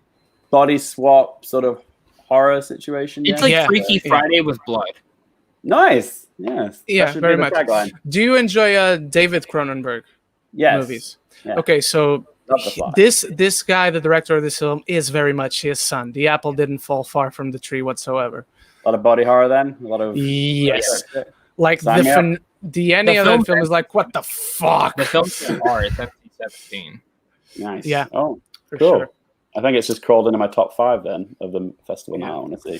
body swap sort of horror situation. It's like Freaky Friday with blood. Nice. Yes. Yeah, very much. Do you enjoy David Cronenberg movies? Yeah. Okay, so this guy, the director of this film, is very much his son. The apple didn't fall far from the tree whatsoever. A lot of body horror then? A lot of... Yes. Like the ending of the film is like, what the fuck? The film's hard. It's NC-17. Nice. Yeah. Oh, for cool. Sure. I think it's just crawled into my top 5 then of the festival now. I want to see.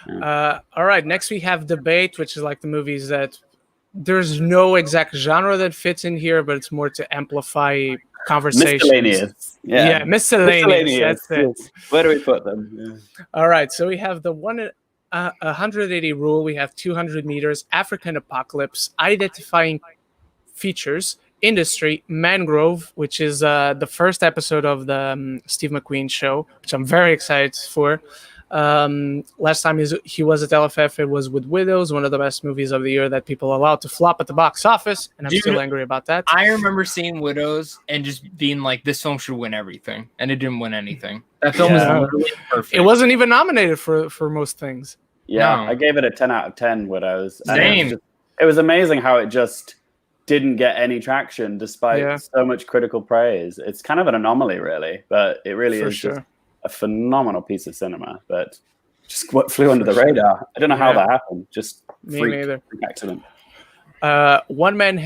Yeah. All right. Next we have Debate, which is like the movies that there's no exact genre that fits in here, but it's more to amplify conversations. Miscellaneous. Yeah, miscellaneous. That's it. Where do we put them? Yeah. All right. So we have the 180 rule. We have 200 meters, African apocalypse, identifying features, industry, Mangrove, which is the first episode of the Steve McQueen show, which I'm very excited for. Last time he was at LFF, it was with Widows, one of the best movies of the year that people are allowed to flop at the box office, and I'm still angry about that. I remember seeing Widows and just being like, this film should win everything, and it didn't win anything. That film was literally perfect. It wasn't even nominated for most things. Yeah, I gave it a 10 out of 10, Widows. Same. It was amazing how it just didn't get any traction despite so much critical praise. It's kind of an anomaly, really, but it really is just a phenomenal piece of cinema, but just what flew under the radar. I don't know how that happened. Just freak accident. One Man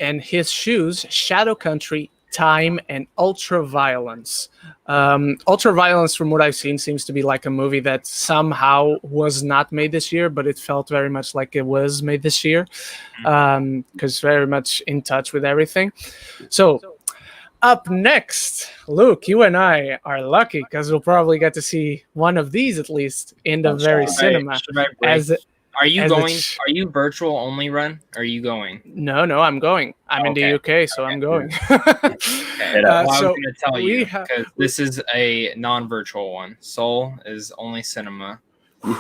and His Shoes, Shadow Country, Time, and Ultraviolence. Ultraviolence, from what I've seen, seems to be like a movie that somehow was not made this year, but it felt very much like it was made this year, because very much in touch with everything. So up next, Luke, you and I are lucky because we'll probably get to see one of these at least in the very cinema. Are you going? Are you virtual only, Ren? Are you going? No, I'm going. I'm in the UK, so I'm going. Well, I was going to tell you because this is a non-virtual one. Soul is only cinema.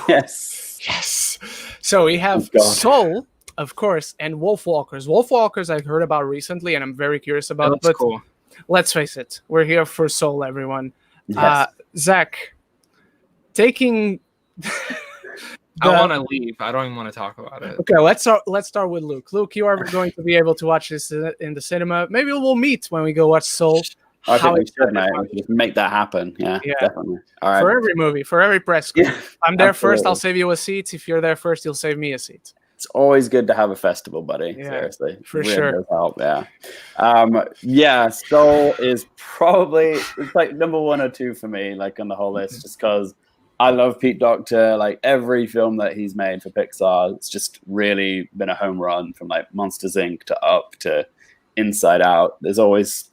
Yes. So we have Soul, of course, and Wolfwalkers. Wolfwalkers I've heard about recently, and I'm very curious about. That's cool. Let's face it, we're here for Soul, everyone. Yes. Zach, taking. I want to leave. I don't even want to talk about it. Okay, let's start with Luke. Luke, you are going to be able to watch this in the cinema. Maybe we'll meet when we go watch Soul. I think we should, mate. We should make that happen. Yeah, definitely. All right. For every movie, for every press. I'm there first. I'll save you a seat. If you're there first, you'll save me a seat. It's always good to have a festival buddy. Yeah, Seriously, for really sure. does help. Yeah. Soul is probably it's like number 1 or 2 for me, like on the whole list, just because I love Pete Docter. Like every film that he's made for Pixar, it's just really been a home run. From like Monsters Inc. to Up to Inside Out. There's always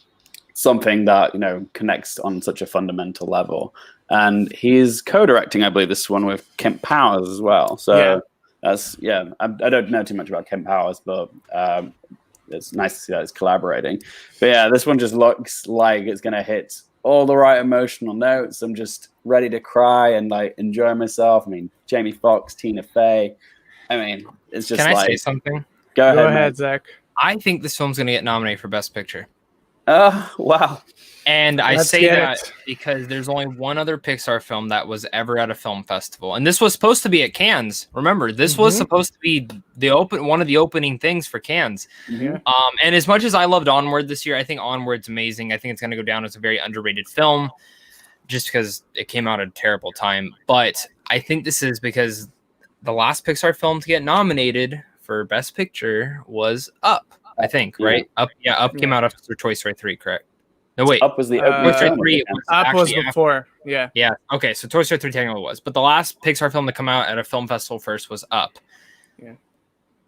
something that connects on such a fundamental level. And he's co-directing, I believe, this one with Kent Powers as well. So I don't know too much about Kent Powers, but it's nice to see that he's collaborating. But yeah, this one just looks like it's going to hit all the right emotional notes. I'm just ready to cry and like enjoy myself. I mean, Jamie Foxx, Tina Fey. I mean, it's just Can I say something? Go ahead, man. Zach. I think this film's going to get nominated for Best Picture. Oh, wow. And I say that because there's only one other Pixar film that was ever at a film festival. And this was supposed to be at Cannes. Remember, this was supposed to be one of the opening things for Cannes. And as much as I loved Onward this year, I think Onward's amazing. I think it's going to go down as a very underrated film just because it came out at a terrible time. But I think this is because the last Pixar film to get nominated for Best Picture was Up, I think, right? Up came out after Toy Story 3, correct? No, wait. Up was the Toy Story 3 was before. Yeah. Yeah. Okay. So Toy Story 3 technically was, but the last Pixar film to come out at a film festival first was Up. Yeah.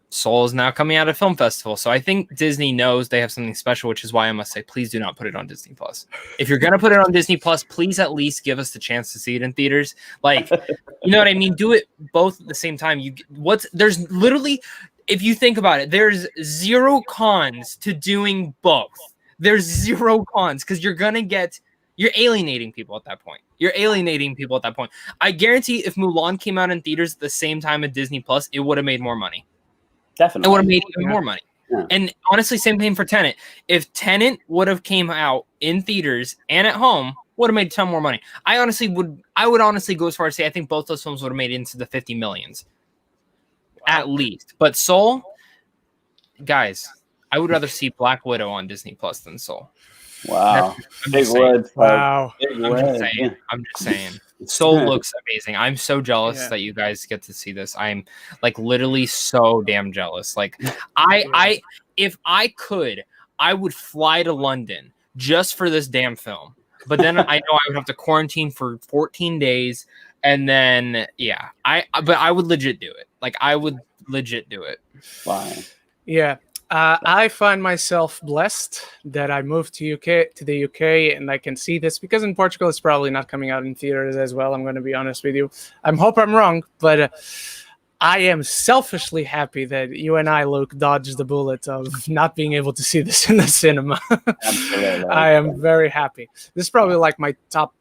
Soul is now coming out at a film festival, so I think Disney knows they have something special, which is why I must say, please do not put it on Disney Plus. If you're gonna put it on Disney Plus, please at least give us the chance to see it in theaters. Like, you know what I mean? Do it both at the same time. There's literally, if you think about it, there's zero cons to doing both. There's zero cons because you're alienating people at that point. I guarantee if Mulan came out in theaters at the same time as Disney Plus, it would have made more money. Definitely. It would have made even more money. Yeah. And honestly, same thing for Tenet. If Tenet would have came out in theaters and at home, would have made a ton more money. I would honestly go as far as say I think both those films would have made it into the 50 millions. Wow. At least. But Soul, guys, I would rather see Black Widow on Disney Plus than Soul. Wow. Big words. Wow. I'm just saying. Soul looks amazing. I'm so jealous that you guys get to see this. I'm like literally so damn jealous. Like if I could, I would fly to London just for this damn film. But then I know I would have to quarantine for 14 days. And then, but I would legit do it. Like I would legit do it. Wow. Yeah. I find myself blessed that I moved to the UK, and I can see this because in Portugal it's probably not coming out in theaters as well. I'm going to be honest with you. I hope I'm wrong, but I am selfishly happy that you and I, Luke, dodged the bullet of not being able to see this in the cinema. Absolutely. I am very happy. This is probably like my top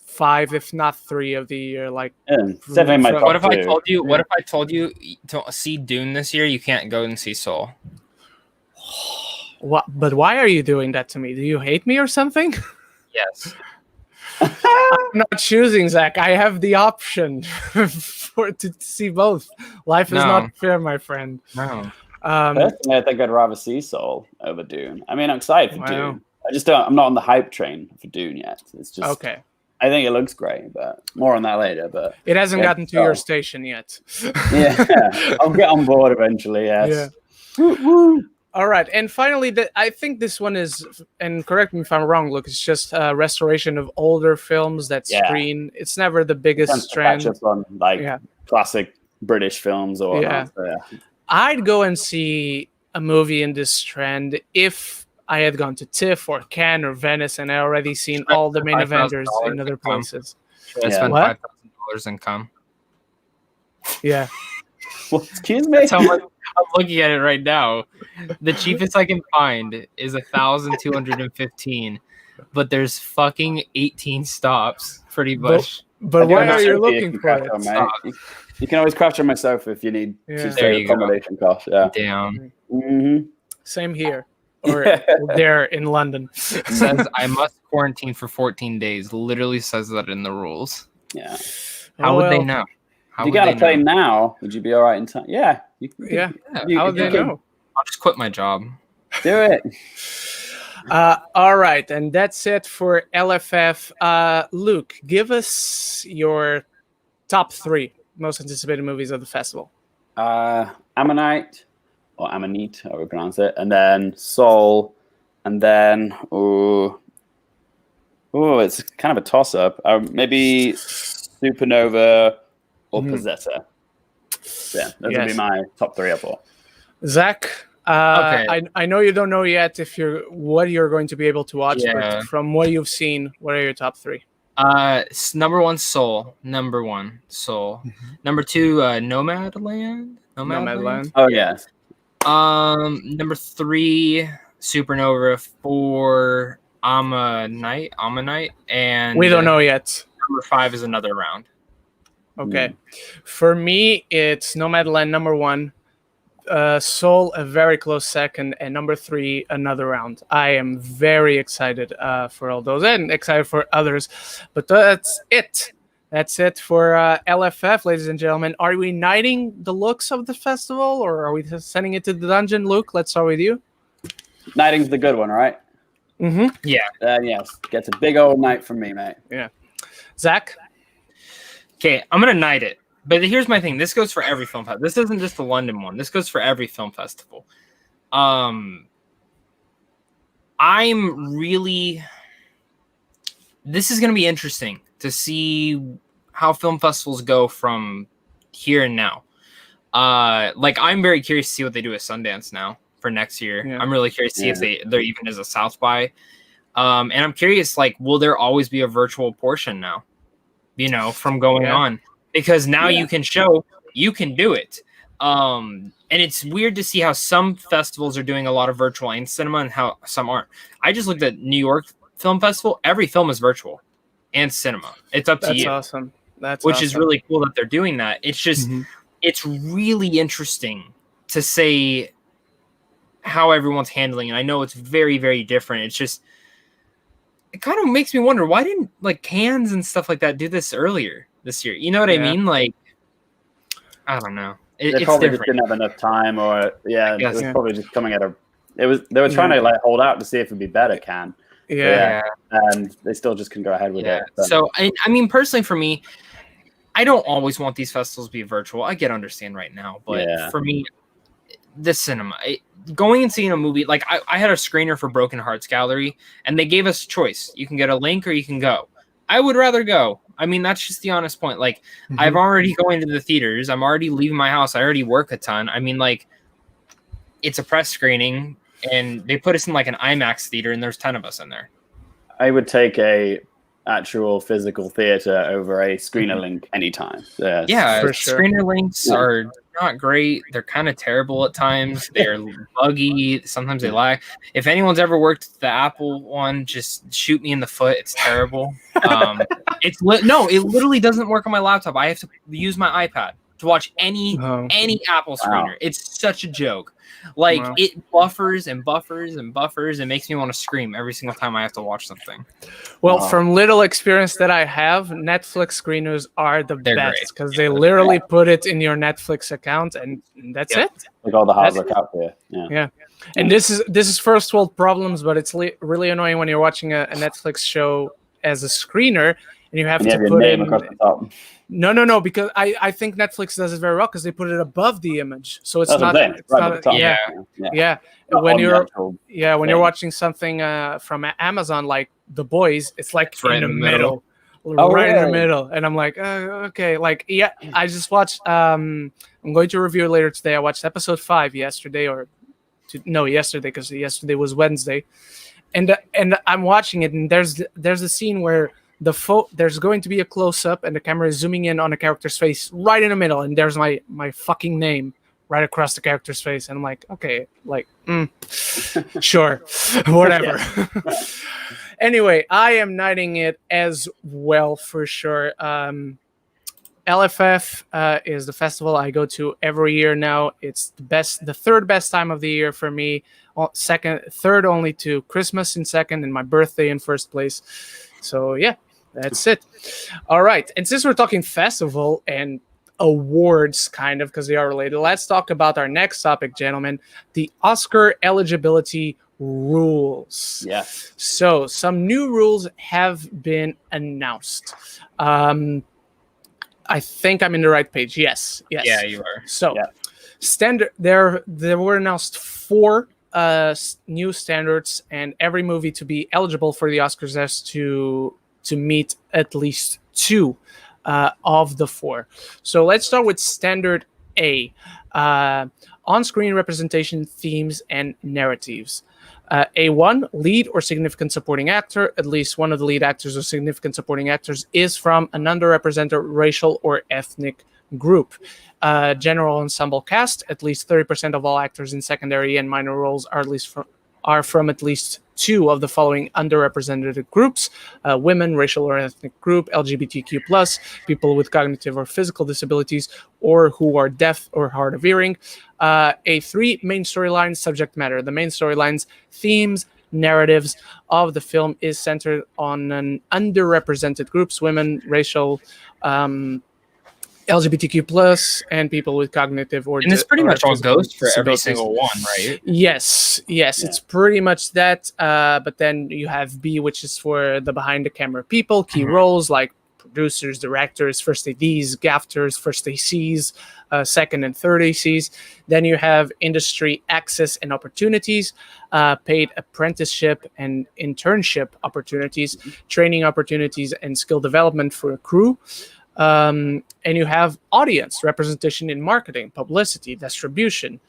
5, if not 3 of the year. Like, definitely my top What if 2. I told you? What if I told you to see Dune this year? You can't go and see Soul. What? But why are you doing that to me? Do you hate me or something? Yes. I'm not choosing, Zach. I have the option to see both. Life is not fair, my friend. No. Personally, I think I'd rather see Soul over Dune. I mean, I'm excited for Dune. I'm not on the hype train for Dune yet. It's just okay. I think it looks great, but more on that later. But it hasn't gotten to your station yet. Yeah, I'll get on board eventually. Yes. Yeah. Woo-woo. All right, and finally, I think this one is, and correct me if I'm wrong, Luke, it's just a restoration of older films that screen. It's never the biggest trend. On classic British films or not. So, I'd go and see a movie in this trend if I had gone to TIFF or Cannes or Venice and I already seen all the main Avengers in other places. I spent $5,000 in Cannes. Yeah. Well, excuse me. I'm looking at it right now. The cheapest I can find is 1,215, but there's fucking 18 stops, pretty much. But why are you looking for it? You can always crash on my sofa if you need to save accommodation costs. Yeah. Damn. Mm-hmm. Same here. Or there in London. It says I must quarantine for 14 days. Literally says that in the rules. Yeah. How would they know? If you got a plane now, would you be all right in time? Yeah. How would they know? I'll just quit my job. Do it. All right. And that's it for LFF. Luke, give us your top 3 most anticipated movies of the festival. Ammonite, or Ammonite, however you pronounce it, and then Soul, and then it's kind of a toss-up. Maybe Supernova or Possessor. Yeah, those would be my top 3 or 4. Zach, Okay. I know you don't know yet what you're going to be able to watch, but from what you've seen, what are your top 3? Number 1, Soul. Number 1, Soul. Number 2, Nomad Land. Nomad Land. Oh yes. Number 3, Supernova. 4, Ammonite, and we don't know yet. Number 5 is Another Round. Okay, for me it's Nomad Land number 1, Soul a very close second, and number 3 Another Round. I am very excited for all those and excited for others, but that's it. That's it for LFF, ladies and gentlemen. Are we knighting the looks of the festival, or are we just sending it to the dungeon? Luke, let's start with you. Knighting's the good one, right? Yeah. Yes, gets a big old knight from me, mate. Yeah. Zach? Okay, I'm going to knight it. But here's my thing. This goes for every film festival. This isn't just the London one. This goes for every film festival. This is going to be interesting to see how film festivals go from here and now. I'm very curious to see what they do at Sundance now for next year. Yeah. I'm really curious to see if there even is a South by. And I'm curious, will there always be a virtual portion now, from going on? Because now you can show you can do it. And it's weird to see how some festivals are doing a lot of virtual and cinema and how some aren't. I just looked at New York Film Festival. Every film is virtual and cinema. It's up to you. That's awesome. Which is really cool that they're doing that. It's just, it's really interesting to say how everyone's handling it. I know it's very, very different. It's just, it kind of makes me wonder, why didn't Cannes and stuff like that do this earlier this year? You know what I mean? I don't know. They probably just didn't have enough time, or it was probably just coming at they were trying to hold out to see if it'd be better, Cannes. And they still just couldn't go ahead with it. So I mean, personally for me, I don't always want these festivals to be virtual. I get understand right now, but for me, the cinema, going and seeing a movie, I had a screener for Broken Hearts Gallery, and they gave us a choice. You can get a link or you can go. I would rather go. I mean, that's just the honest point. I've already going to the theaters. I'm already leaving my house. I already work a ton. I mean, it's a press screening, and they put us in an IMAX theater, and there's 10 of us in there. I would take a actual physical theater over a screener link anytime. Yeah, for sure. Screener links are not great. They're kind of terrible at times. They're buggy. Sometimes they lag. If anyone's ever worked the Apple one, just shoot me in the foot. It's terrible. It literally doesn't work on my laptop. I have to use my iPad to watch any Apple screener. It's such a joke. It buffers and buffers and buffers and makes me want to scream every single time I have to watch something. Well, from little experience that I have, Netflix screeners are the best because they literally put it in your Netflix account, and that's it. All the hard work out there. Yeah. And this is first world problems, but it's really annoying when you're watching a Netflix show as a screener and you have to put in across the top. No, because I think Netflix does it very well because they put it above the image, so it's not. When you're watching something from Amazon like The Boys, it's in the middle, right in the middle, and I'm okay, I just watched. I'm going to review it later today. I watched episode 5 yesterday, yesterday because yesterday was Wednesday, and I'm watching it, and there's a scene where there's going to be a close-up and the camera is zooming in on a character's face right in the middle, and there's my fucking name right across the character's face, and I'm okay, sure, whatever. Anyway, I am knighting it as well for sure. LFF is the festival I go to every year now. It's the third best time of the year for me. Third only to Christmas in second, and my birthday in first place. So yeah, that's it. All right, and since we're talking festival and awards, kind of, because they are related, let's talk about our next topic, gentlemen: the Oscar eligibility rules. Yeah. So some new rules have been announced. I think I'm in the right page. Yes. Yeah, you are. So There were announced 4 new standards, and every movie to be eligible for the Oscars has to meet at least 2 of the 4. So let's start with standard A, on-screen representation, themes, and narratives. A1, lead or significant supporting actor. At least one of the lead actors or significant supporting actors is from an underrepresented racial or ethnic group. General ensemble cast. At least 30% of all actors in secondary and minor roles are from at least 2 of the following underrepresented groups: women, racial or ethnic group, LGBTQ+, people with cognitive or physical disabilities, or who are deaf or hard of hearing. A3, main storylines, subject matter. The main storylines, themes, narratives of the film is centered on an underrepresented groups: women, racial, LGBTQ+, and people with cognitive or... And this pretty much all goes for every single one, right? Yes, it's pretty much that. But then you have B, which is for the behind-the-camera people, key roles like producers, directors, first ADs, gaffers, first ACs, second and third ACs. Then you have industry access and opportunities, paid apprenticeship and internship opportunities, training opportunities, and skill development for a crew. And you have audience representation in marketing, publicity, distribution,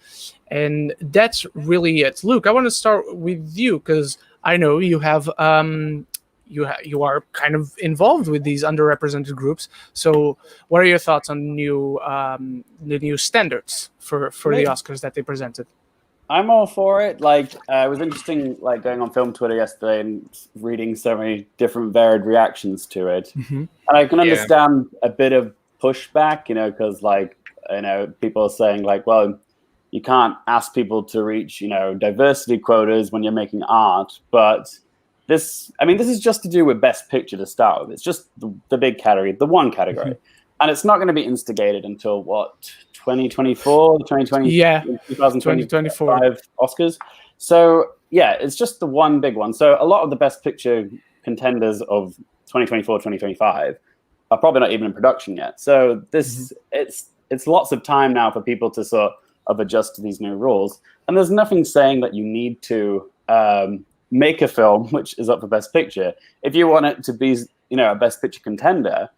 and that's really it. Luke, I want to start with you because I know you have you are kind of involved with these underrepresented groups. So, what are your thoughts on the new standards for the Oscars that they presented? I'm all for it. Like, it was interesting, like going on film Twitter yesterday and reading so many different varied reactions to it. Mm-hmm. And I can understand a bit of pushback, because people are saying like, well, you can't ask people to reach, diversity quotas when you're making art. But this is just to do with Best Picture to start with. It's just the big category, the one category. Mm-hmm. And it's not going to be instigated until 2024, 2025 Oscars. So yeah, it's just the one big one. So a lot of the Best Picture contenders of 2024, 2025 are probably not even in production yet. So it's lots of time now for people to sort of adjust to these new rules. And there's nothing saying that you need to make a film which is up for Best Picture. If you want it to be, a Best Picture contender,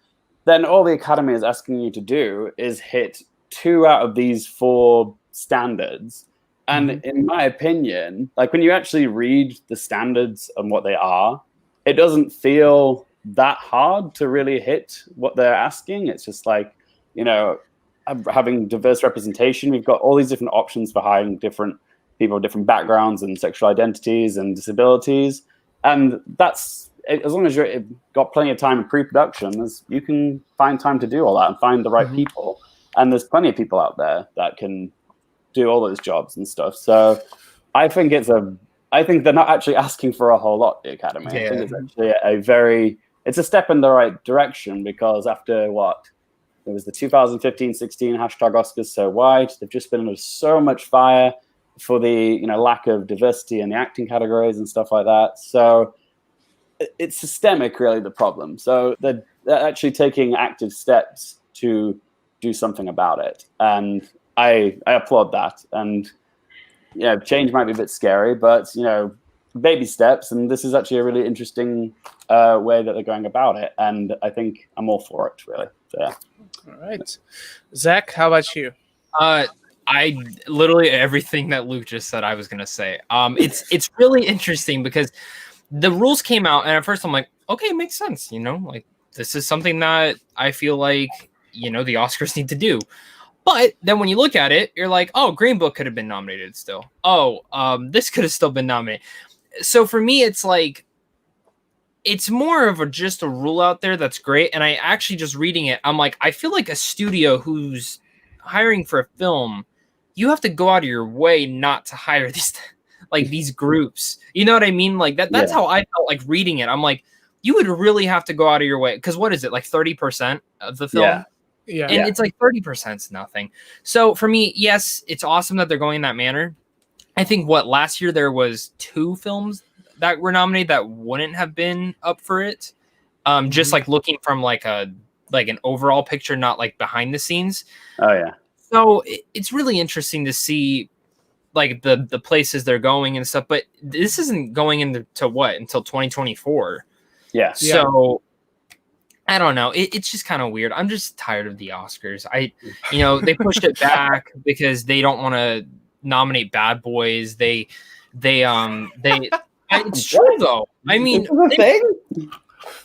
then all the Academy is asking you to do is hit 2 out of these 4 standards. And in my opinion, like when you actually read the standards and what they are, it doesn't feel that hard to really hit what they're asking. It's just like, having diverse representation. We've got all these different options for hiring different people, different backgrounds and sexual identities and disabilities. And that's, as long as you've got plenty of time in pre-production, you can find time to do all that and find the right people. And there's plenty of people out there that can do all those jobs and stuff. So I think they're not actually asking for a whole lot, the Academy. Yeah. I think it's actually it's a step in the right direction, because after it was the 2015-16 #Oscars so white, they've just been under so much fire for the lack of diversity in the acting categories and stuff like that. So it's systemic, really, the problem. So they're actually taking active steps to do something about it, and I applaud that. And change might be a bit scary, but baby steps, and this is actually a really interesting way that they're going about it, and I think I'm all for it, really. So, yeah. All right, Zach, how about you? I literally everything that Luke just said I was gonna say. It's really interesting because the rules came out, and at first I'm like, okay, it makes sense. Like this is something that I feel like the Oscars need to do. But then when you look at it, you're like, oh, Green Book could have been nominated still. Oh, this could have still been nominated. So for me, it's like, it's more of just a rule out there that's great. And I actually just reading it, I'm like, I feel like a studio who's hiring for a film, you have to go out of your way not to hire these groups. You know what I mean? Like that's how I felt like reading it. I'm like, you would really have to go out of your way. Because what is it, like 30% of the film? Yeah. And it's like 30% is nothing. So for me, yes, it's awesome that they're going in that manner. I think last year there was 2 films that were nominated that wouldn't have been up for it. Just like looking from like an overall picture, not like behind the scenes. Oh yeah. So it's really interesting to see like the places they're going and stuff, but this isn't going into what until 2024. Yeah. So I don't know. It's just kind of weird. I'm just tired of the Oscars. They pushed it back because they don't want to nominate Bad Boys. It's true though. I mean,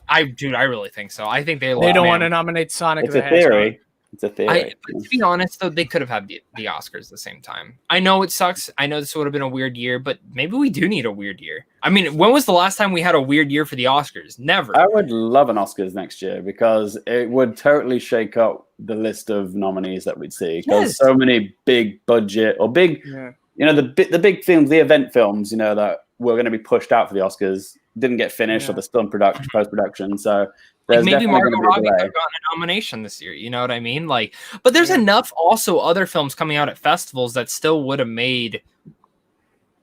I really think so. I think they don't want to nominate Sonic. It's a theory. It's a theory. But to be honest, though, they could have had the Oscars at the same time. I know it sucks. I know this would have been a weird year, but maybe we do need a weird year. I mean, when was the last time we had a weird year for the Oscars? Never. I would love an Oscars next year because it would totally shake up the list of nominees that we'd see. Because so many big budget or big, the big films, the event films, that were going to be pushed out for the Oscars didn't get finished or they're still in post-production. So like maybe Margot Robbie could have gotten a nomination this year. You know what I mean? Like, but there's enough also other films coming out at festivals that still would have made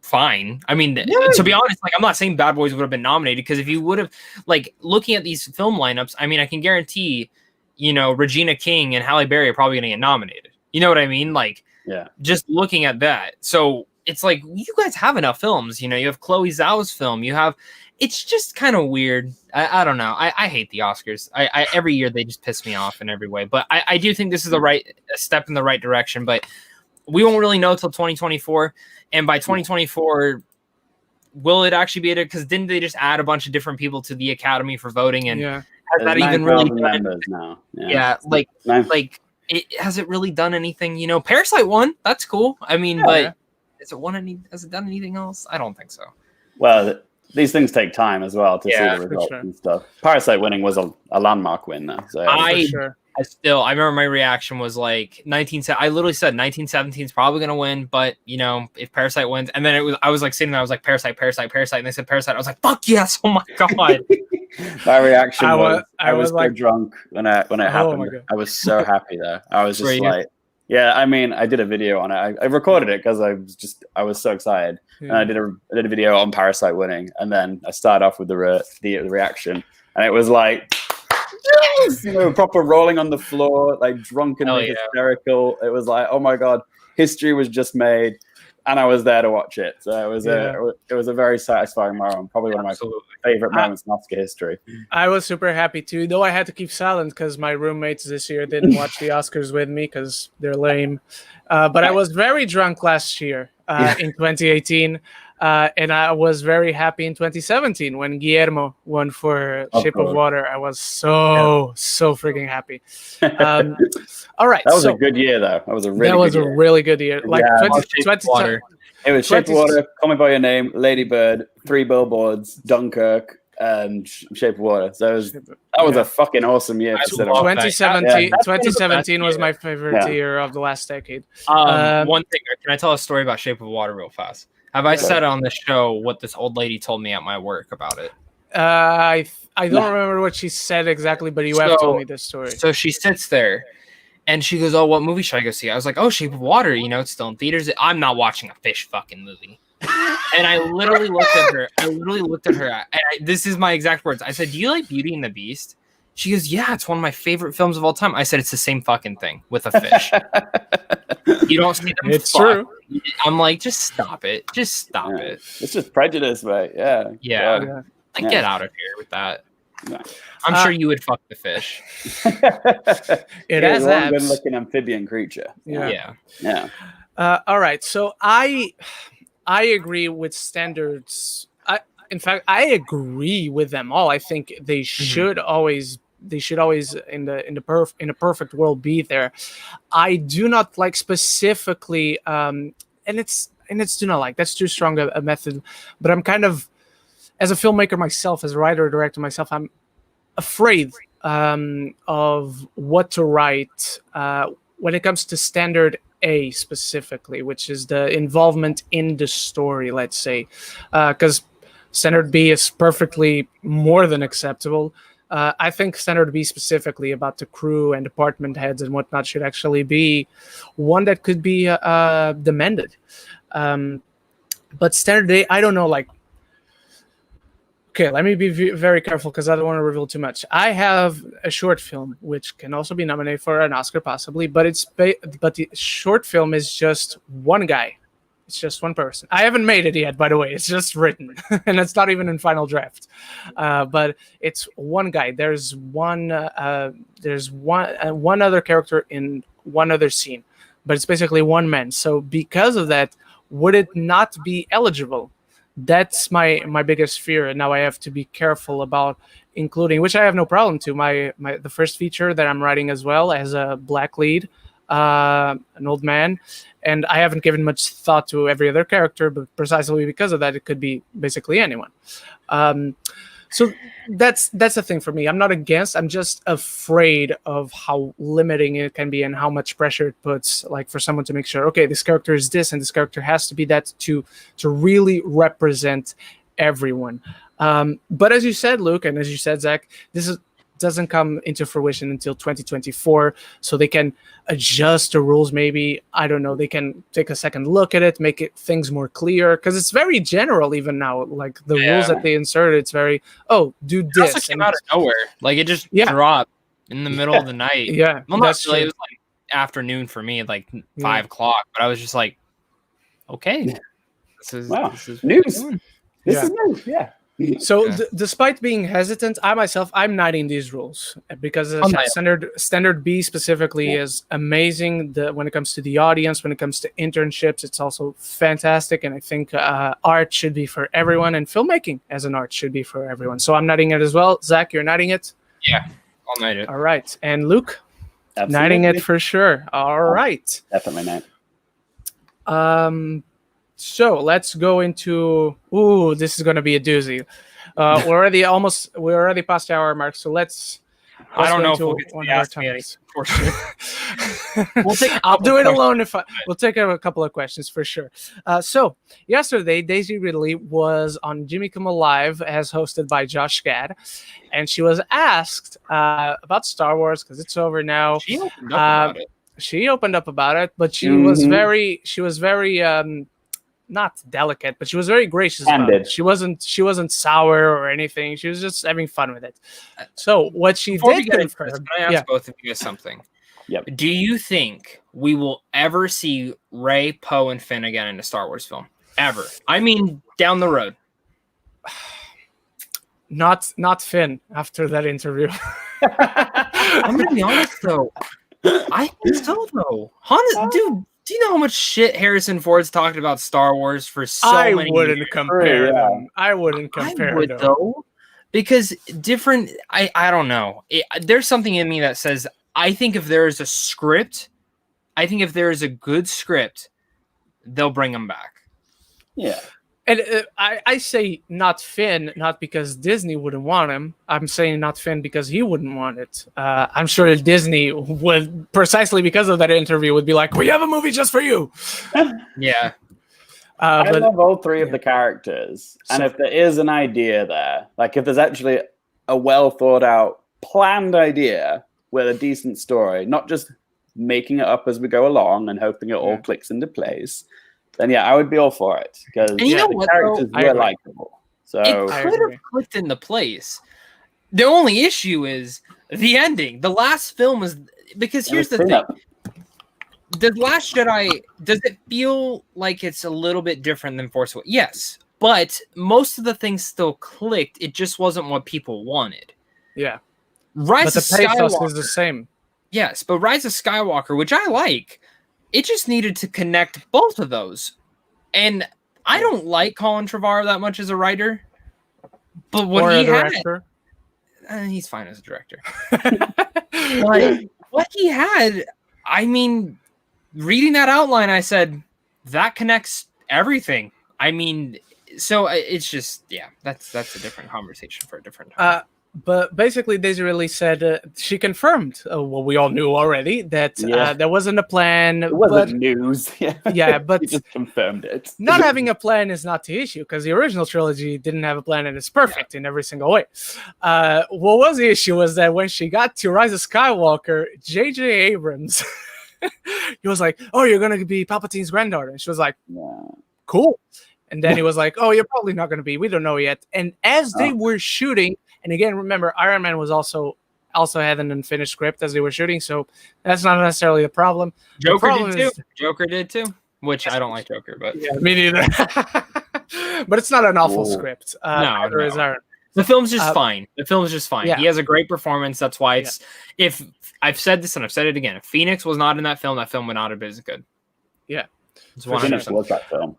fine. I mean, to be honest, like I'm not saying Bad Boys would have been nominated because if you would have, like, looking at these film lineups, I mean, I can guarantee, Regina King and Halle Berry are probably going to get nominated. You know what I mean? Like, just looking at that. So it's like you guys have enough films. You have Chloe Zhao's film. You have. It's just kind of weird. I don't know. I hate the Oscars. I every year they just piss me off in every way. But I do think this is a step in the right direction. But we won't really know till 2024. And by 2024, will it actually be it? Because didn't they just add a bunch of different people to the Academy for voting? And has that even really done members now? Has it really done anything? Parasite won. That's cool. I mean, but has it done anything else? I don't think so. Well. These things take time as well to see the results and stuff. Parasite winning was a landmark win, though. So I remember my reaction was like I literally said 1917 is probably going to win, but if Parasite wins, and then I was like sitting there, I was like Parasite, and they said Parasite, I was like fuck yes, oh my god. My reaction I was so drunk when it happened. I was so happy there. I was just like. Yeah, I mean, I did a video on it. I recorded it because I was so excited, and I did a video on Parasite winning, and then I started off with the reaction, and it was like, proper rolling on the floor, like drunken, hysterical. It was like, oh my god, history was just made, and I was there to watch it. So it was a very satisfying moment, probably one of my favorite moments in Oscar history. I was super happy too, though I had to keep silent because my roommates this year didn't watch the Oscars with me because they're lame. But I was very drunk last year in 2018. And I was very happy in 2017 when Guillermo won for Shape of Water. I was so freaking happy. All right. That was a good year, though. That was a really good year. Like 2020. It was Shape of Water, Call Me by Your Name, Lady Bird, 3 Billboards, Dunkirk, and Shape of Water. So that was a fucking awesome year. 2017 was my favorite year of the last decade. One thing, can I tell a story about Shape of Water real fast? Have I said on the show what this old lady told me at my work about it? I don't remember what she said exactly, but you have told me this story. So she sits there and she goes, "Oh, what movie should I go see?" I was like, "Oh, Shape of Water. It's still in theaters." I'm not watching a fish fucking movie. And I literally looked at her. And this is my exact words. I said, "Do you like Beauty and the Beast?" She goes, "Yeah, it's one of my favorite films of all time." I said, "It's the same fucking thing with a fish." You don't see them. It's true. I'm like, just stop it. Just stop it. It's just prejudice, mate. Yeah. Get out of here with that. Yeah. I'm sure you would fuck the fish. It has a good-looking amphibian creature. Yeah. All right. So I agree with standards. In fact, I agree with them all. I think they should always in a perfect world be there. I do not like specifically, and it's do not like. That's too strong a method. But I'm kind of, as a filmmaker myself, as a writer or director myself, I'm afraid of what to write when it comes to standard A specifically, which is the involvement in the story. Let's say, because standard B is perfectly more than acceptable. I think standard B specifically about the crew and department heads and whatnot should actually be one that could be demanded. But standard A, I don't know, like, Okay, let me be very careful because I don't want to reveal too much. I have a short film which can also be nominated for an Oscar possibly, but the short film is just one guy. It's just one person. I haven't made it yet, by the way. It's just written, and it's not even in final draft. But it's one guy. There's one other character in one other scene, but it's basically one man. So because of that, would it not be eligible? That's my biggest fear, and now I have to be careful about including, which I have no problem to. The first feature that I'm writing as well has a black lead, an old man, and I haven't given much thought to every other character, but precisely because of that, it could be basically anyone. So that's the thing for me. I'm not against. I'm just afraid of how limiting it can be and how much pressure it puts, like for someone to make sure, okay, this character is this and this character has to be that to really represent everyone. But as you said, Luke, and as you said, Zach, this doesn't come into fruition until 2024, so they can adjust the rules. Maybe, I don't know, they can take a second look at it, make things more clear, because it's very general even now, like the rules that they inserted. It's very, do this. It also came out of nowhere, like it just dropped in the middle of the night. Well, not really. It was like afternoon for me, like 5 o'clock, but I was just like, okay, this is news. This is news. So despite being hesitant, I'm knighting these rules because standard B specifically is amazing. When it comes to the audience, when it comes to internships, it's also fantastic. And I think art should be for everyone, and filmmaking as an art should be for everyone. So I'm knighting it as well. Zach, you're knighting it? Yeah, I'll knight it. All right. And Luke? Absolutely. Knighting it for sure. All right. Definitely knight. So let's go into. Ooh, this is going to be a doozy. We're already past the hour mark. So let's I don't know if we'll get to the Ask Me Anything for sure. I'll do it alone we'll take a couple of questions for sure. So yesterday, Daisy Ridley was on Jimmy Kimmel Live as hosted by Josh Gad, and she was asked about Star Wars because it's over now. She opened up about it, but she was very not delicate, but she was very gracious about it. She wasn't sour or anything. She was just having fun with it. So what she did confirm, can I ask both of you guys something? Yep. Do you think we will ever see Rey, Poe, and Finn again in a Star Wars film? Ever? I mean, down the road. Not Finn after that interview. I'm gonna be honest though. I think so though. Dude. Do you know how much shit Harrison Ford's talked about Star Wars for so many years? I wouldn't compare them. Though. Because different... I don't know. There's something in me that says, I think if there is a script, if there is a good script, they'll bring them back. Yeah. And I say not Finn, not because Disney wouldn't want him. I'm saying not Finn because he wouldn't want it. I'm sure Disney would, precisely because of that interview, would be like, we have a movie just for you. Yeah. I love all three of the characters. And if there is an idea there, like if there's actually a well thought out, planned idea with a decent story, not just making it up as we go along and hoping it all clicks into place, then I would be all for it because the characters were likable. So it could have clicked into place. The only issue is the ending. The last film is because here's the thing: The Last Jedi, does it feel like it's a little bit different than Force Awakens? Yes, but most of the things still clicked. It just wasn't what people wanted. Yeah, Rise of Skywalker is the same. Yes, but Rise of Skywalker, which I like. It just needed to connect both of those. And I don't like Colin Trevorrow that much as a writer. But what he had... he's fine as a director. But what he had, I mean, reading that outline, I said, that connects everything. I mean, so it's just, that's a different conversation for a different time. But basically, Daisy Ridley said she confirmed what we all knew already, that there wasn't a plan. It wasn't news. But he just confirmed it. Not having a plan is not the issue, because the original trilogy didn't have a plan, and it's perfect in every single way. What was the issue was that when she got to Rise of Skywalker, J.J. Abrams, he was like, oh, you're going to be Palpatine's granddaughter. And she was like, cool. And then he was like, "Oh, you're probably not going to be. We don't know yet." And as they were shooting, and again, remember, Iron Man was also had an unfinished script as they were shooting, so that's not necessarily the problem. Joker did too. Which I don't like Joker, but yeah, me neither. But it's not an awful script. No. The film's just fine. Yeah. He has a great performance. That's why it's. If I've said this and I've said it again, if Phoenix was not in that film would not have been as good. Yeah, it's 100%. Was that film?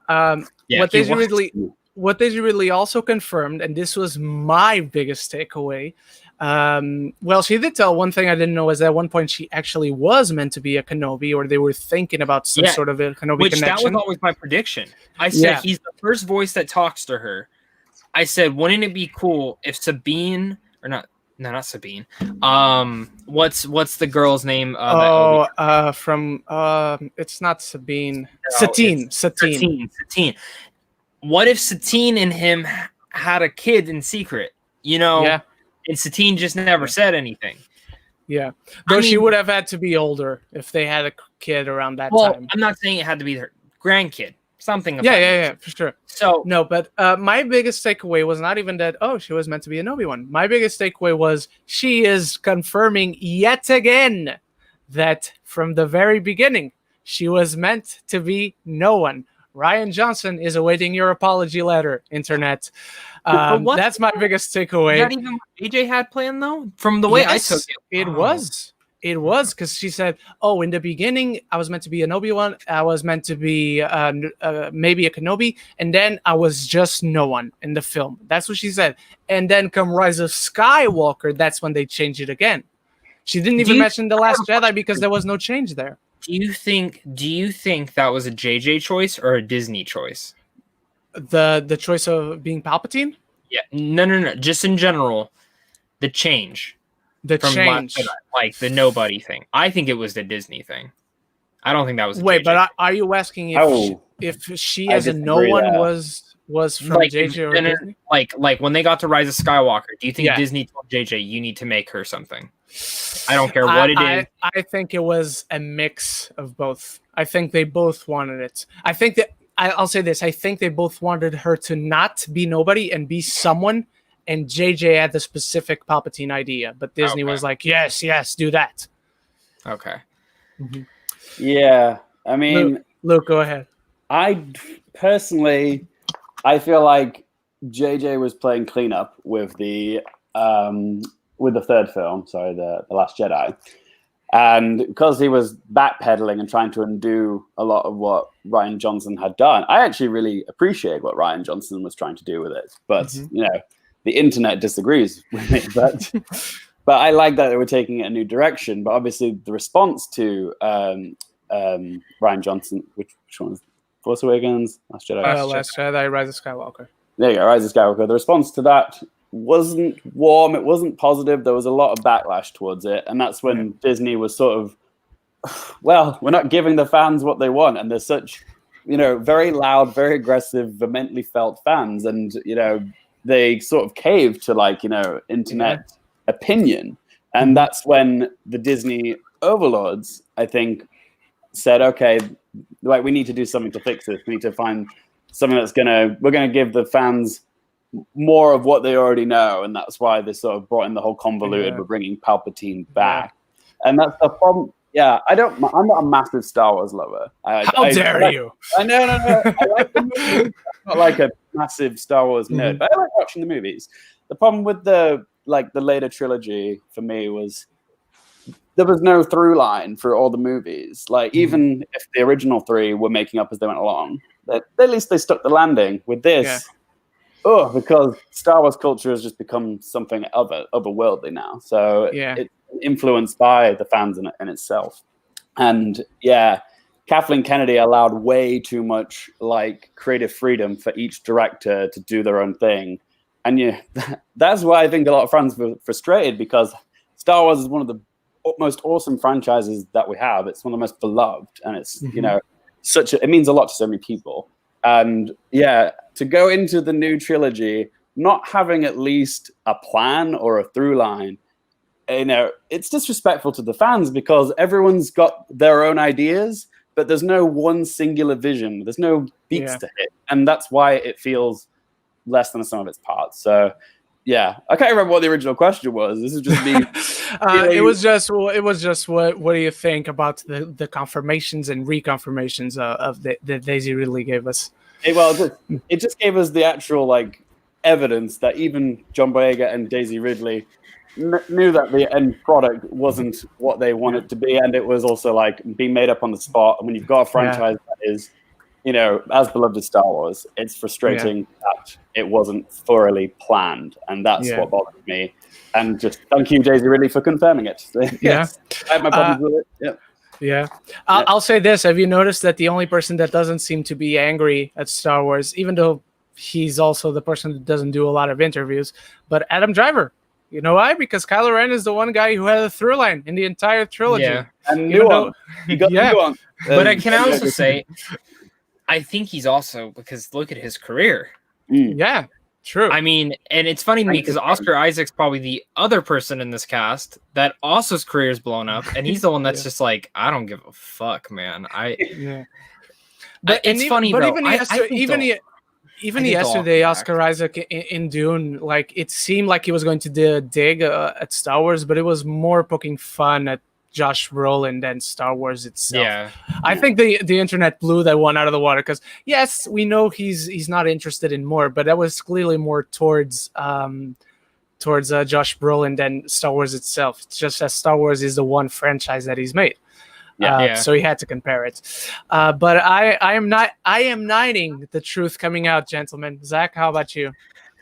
What Daisy Ridley also confirmed, and this was my biggest takeaway. Well, she did tell one thing I didn't know, is that at one point she actually was meant to be a Kenobi, or they were thinking about some sort of a Kenobi connection. That was always my prediction. I said he's the first voice that talks to her. I said, wouldn't it be cool if Sabine, or not? No, not Sabine. What's the girl's name? It's not Sabine. No, Satine. What if Satine and him had a kid in secret? And Satine just never said anything. Yeah, though she would have had to be older if they had a kid around that time. I'm not saying it had to be her grandkid. Something. Yeah, for sure. So no, but my biggest takeaway was not even that. Oh, she was meant to be an Obi-Wan. My biggest takeaway was she is confirming yet again that from the very beginning she was meant to be no one. Rian Johnson is awaiting your apology letter, internet. That's my biggest takeaway. Not even what AJ had planned, though? From the way I took it. It was because she said, "Oh, in the beginning, I was meant to be an Obi-Wan. I was meant to be maybe a Kenobi, and then I was just no one in the film." That's what she said. And then come Rise of Skywalker, that's when they changed it again. She didn't even mention The Last Jedi because there was no change there. Do you think that was a JJ choice or a Disney choice? The choice of being Palpatine? Yeah. No. Just in general, the change. Like the nobody thing. I think it was the Disney thing. I don't think that was. Wait, but are you asking if she as a no one was from JJ or Disney? Like when they got to Rise of Skywalker, do you think Disney told JJ you need to make her something? I don't care what it is. I think it was a mix of both. I think they both wanted it. I think that I'll say this. I think they both wanted her to not be nobody and be someone. And JJ had the specific Palpatine idea, but Disney was like, yes, do that. Okay. Mm-hmm. Yeah. I mean... Luke, go ahead. I personally, I feel like JJ was playing cleanup with the third film, The Last Jedi. And because he was backpedaling and trying to undo a lot of what Rian Johnson had done, I actually really appreciate what Rian Johnson was trying to do with it. But, the internet disagrees with me, but I like that they were taking it a new direction. But obviously, the response to Rian Johnson, which one was Force Awakens, Last Jedi, Last Jedi, Rise of Skywalker. There you go, Rise of Skywalker. The response to that wasn't warm. It wasn't positive. There was a lot of backlash towards it, and that's when Disney was sort of, well, we're not giving the fans what they want, and there's such, very loud, very aggressive, vehemently felt fans, and they sort of caved to internet opinion. And that's when the Disney overlords, I think, said, okay, we need to do something to fix this. We need to find something we're going to give the fans more of what they already know. And that's why they sort of brought in the whole convoluted, we're bringing Palpatine back. And that's the problem. Yeah, I'm not a massive Star Wars lover. How dare you? I know. I like the movies. I'm not like a massive Star Wars nerd, but I like watching the movies. The problem with the later trilogy for me was there was no through line for all the movies. Even if the original three were making up as they went along, at least they stuck the landing. With this, because Star Wars culture has just become something otherworldly now. So it's influenced by the fans in itself. And Kathleen Kennedy allowed way too much creative freedom for each director to do their own thing. And that's why I think a lot of fans were frustrated, because Star Wars is one of the most awesome franchises that we have. It's one of the most beloved, and it's it means a lot to so many people. And to go into the new trilogy not having at least a plan or a through line, it's disrespectful to the fans, because everyone's got their own ideas, but there's no one singular vision. There's no beats to hit, and that's why it feels less than the sum of its parts. So, yeah, I can't remember what the original question was. This is just me. It was just what do you think about the confirmations and reconfirmations of the Daisy Ridley gave us? It just gave us the actual like evidence that even John Boyega and Daisy Ridley knew that the end product wasn't what they wanted to be, and it was also like being made up on the spot. And when you've got a franchise that is, as beloved as Star Wars, it's frustrating that it wasn't thoroughly planned, and that's what bothered me. And just thank you, Daisy Ridley, for confirming it. Yes, I have my problems with it. Yeah. I'll say this: have you noticed that the only person that doesn't seem to be angry at Star Wars, even though he's also the person that doesn't do a lot of interviews, but Adam Driver? You know why? Because Kylo Ren is the one guy who had a through line in the entire trilogy. Yeah, and you got nuance. But I can also say, I think he's also, because look at his career. Yeah, true. I mean, and it's funny to me because Oscar Isaac's probably the other person in this cast that also his career is blown up, and he's the one that's just like, I don't give a fuck, man. But it's funny, but though. Even yesterday, Oscar Isaac in Dune, like it seemed like he was going to do a dig at Star Wars, but it was more poking fun at Josh Brolin than Star Wars itself. Yeah, I think the internet blew that one out of the water because yes, we know he's not interested in more, but that was clearly more towards Josh Brolin than Star Wars itself. It's just that Star Wars is the one franchise that he's made. So he had to compare it. But I am knighting the truth coming out, gentlemen. Zach, how about you?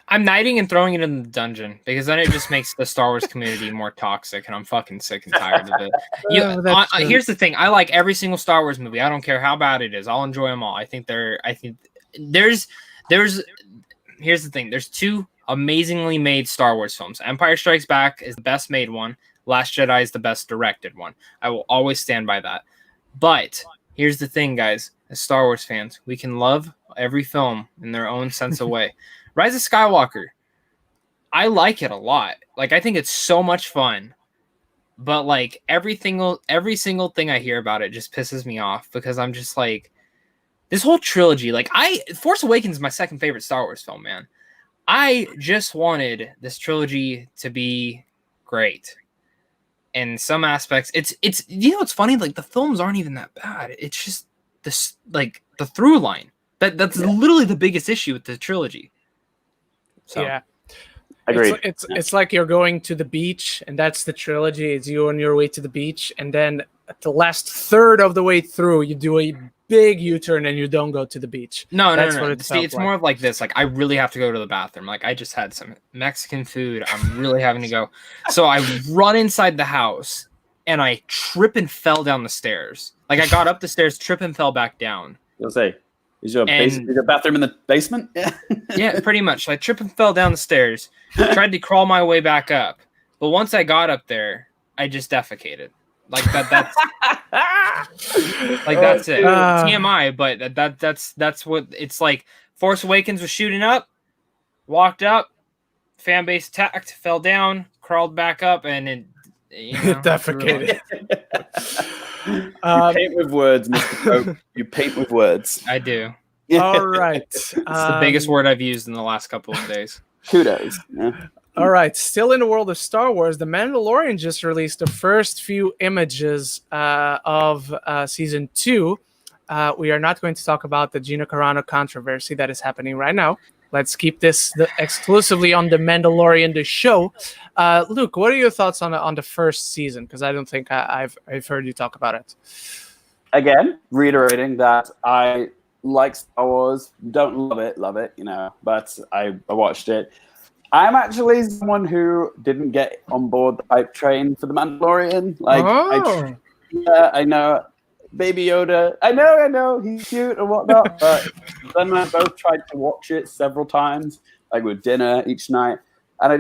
I'm knighting and throwing it in the dungeon because then it just makes the Star Wars community more toxic, and I'm fucking sick and tired of it. Here's the thing: I like every single Star Wars movie. I don't care how bad it is. I'll enjoy them all. Here's the thing: there's two amazingly made Star Wars films. Empire Strikes Back is the best made one. Last Jedi is the best directed one. I will always stand by that. But here's the thing, guys. As Star Wars fans, we can love every film in their own sense of way. Rise of Skywalker, I like it a lot. Like, I think it's so much fun. But, like, every single thing I hear about it just pisses me off because I'm just like, this whole trilogy, like, Force Awakens is my second favorite Star Wars film, man. I just wanted this trilogy to be great. In some aspects, it's it's funny, like the films aren't even that bad. It's just this like the through line that's literally the biggest issue with the trilogy. So yeah, agreed. It's like you're going to the beach, and that's the trilogy. It's you on your way to the beach, and then at the last third of the way through, you do a big U-turn and you don't go to the beach. No. It's more of like this. Like I really have to go to the bathroom. Like I just had some Mexican food. I'm really having to go. So I run inside the house and I trip and fell down the stairs. Like I got up the stairs, trip and fell back down. You'll say, is your bathroom in the basement? Yeah, pretty much. I trip and fell down the stairs. Tried to crawl my way back up, but once I got up there, I just defecated. Like that's like that's it. TMI, but that's what it's like. Force Awakens was shooting up, walked up, fan base attacked, fell down, crawled back up, and it defecated. You paint with words, Mr. Pope. You paint with words. I do. All right. It's the biggest word I've used in the last couple of days. Kudos. Yeah. All right, still in the world of Star Wars, The Mandalorian just released the first few images of Season 2. We are not going to talk about the Gina Carano controversy that is happening right now. Let's keep this exclusively on The Mandalorian, the show. Luke, what are your thoughts on the first season? Because I don't think I've heard you talk about it. Again, reiterating that I like Star Wars, don't love it, but I watched it. I'm actually someone who didn't get on board the hype train for The Mandalorian. I know, Baby Yoda. I know, he's cute and whatnot. But then I both tried to watch it several times, like with dinner each night, and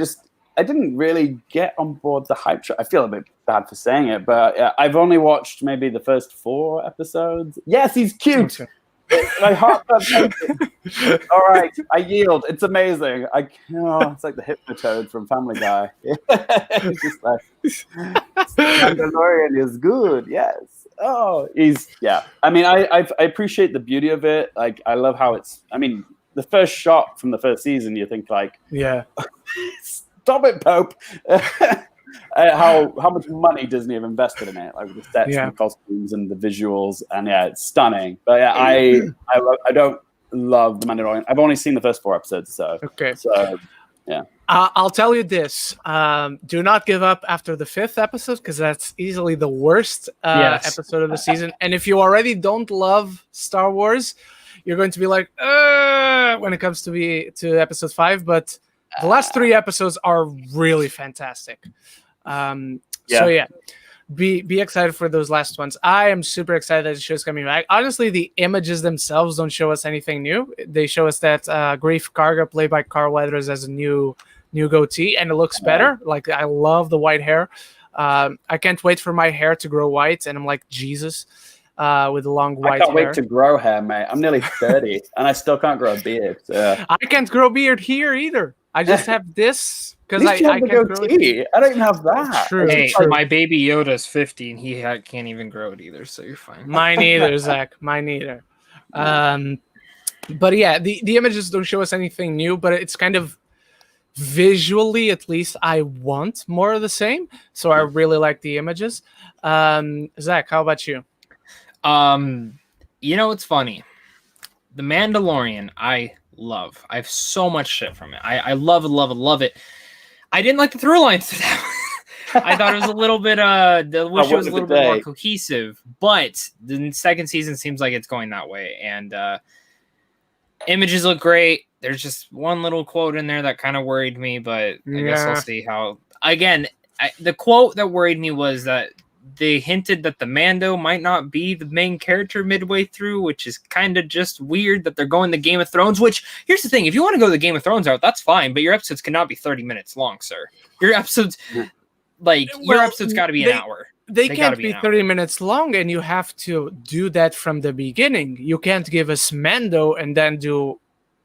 I didn't really get on board the hype train. I feel a bit bad for saying it, but I've only watched maybe the first 4 episodes. Yes, he's cute. Okay. My heart can't take it. All right, I yield. It's amazing. It's like the Hypnotoad from Family Guy. It's just like Mandalorian is good. Yes. Oh, I mean, I appreciate the beauty of it. Like, I love how it's. I mean, the first shot from the first season, you think like, stop it, Pope. How much money Disney have invested in it, like with the sets and the costumes and the visuals, and it's stunning. But I don't love the Mandalorian. I've only seen the first 4 episodes, so I'll tell you this: do not give up after the 5th episode, because that's easily the worst episode of the season. And if you already don't love Star Wars, you're going to be like, when it comes to episode 5. But the last 3 episodes are really fantastic. So be excited for those last ones. I am super excited that the show's coming back. Honestly, the images themselves don't show us anything new. They show us that Grief Karga, played by Carl Weathers, as a new goatee, and it looks better. Like, I love the white hair. I can't wait for my hair to grow white, and I'm like Jesus with the long white hair. I can't wait to grow hair, mate. I'm nearly 30 and I still can't grow a beard. I can't grow a beard here either. I just have this because I can't grow it. I don't even have that. True. Hey, my baby Yoda's 50 and he can't even grow it either, so you're fine. Mine either, Zach. Mine either. But yeah, the images don't show us anything new, but it's kind of visually, at least, I want more of the same. So I really like the images. Zach, how about you? It's funny. The Mandalorian, I love. I have so much shit from it. I love it. I didn't like the through lines to that. I thought it was a little bit the wish it was a little bit more cohesive, but the second season seems like it's going that way, and images look great. There's just one little quote in there that kind of worried me, but I guess we'll see how. Again, the quote that worried me was that they hinted that the Mando might not be the main character midway through, which is kind of just weird that they're going the Game of Thrones, which, here's the thing, if you want to go the Game of Thrones route, that's fine, but your episodes cannot be 30 minutes long, sir. Your episodes, your episodes got to be an hour. They can't be 30 minutes long, and you have to do that from the beginning. You can't give us Mando and then do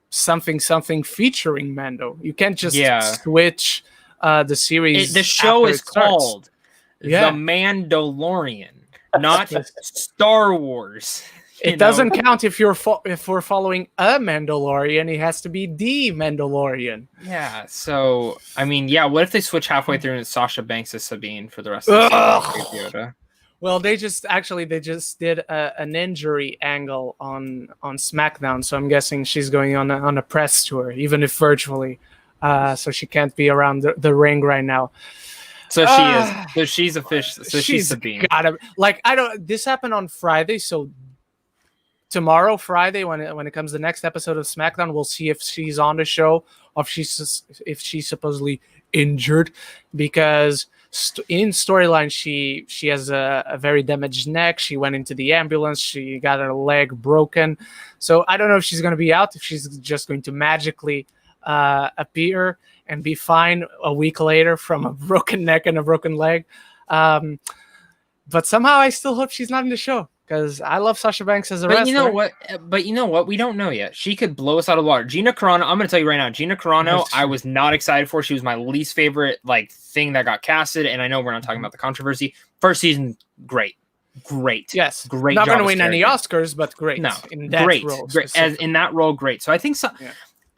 something featuring Mando. You can't just switch the series. The show is called The Mandalorian, not Star Wars. It doesn't count if we're following a Mandalorian. It has to be the Mandalorian. Yeah. So I mean, what if they switch halfway through and it's Sasha Banks as Sabine for the rest of the season? Well, they just did an injury angle on SmackDown, so I'm guessing she's going on a press tour, even if virtually. So she can't be around the ring right now. So she is. So she's official. So she's Sabine. This happened on Friday, so tomorrow, Friday, when it comes the next episode of SmackDown, we'll see if she's on the show or if she's supposedly injured, because in storyline she has a very damaged neck. She went into the ambulance. She got her leg broken. So I don't know if she's going to be out, if she's just going to magically appear and be fine a week later from a broken neck and a broken leg. But somehow I still hope she's not in the show, because I love Sasha Banks as a wrestler. You know what? We don't know yet. She could blow us out of the water. Gina Carano, I'm going to tell you right now, Gina Carano, I was not excited for. She was my least favorite thing that got casted, and I know we're not talking about the controversy. First season, great. Yes. Great. Not going to win any Oscars, but great. No, in that role. Great. As in that role, great. So I think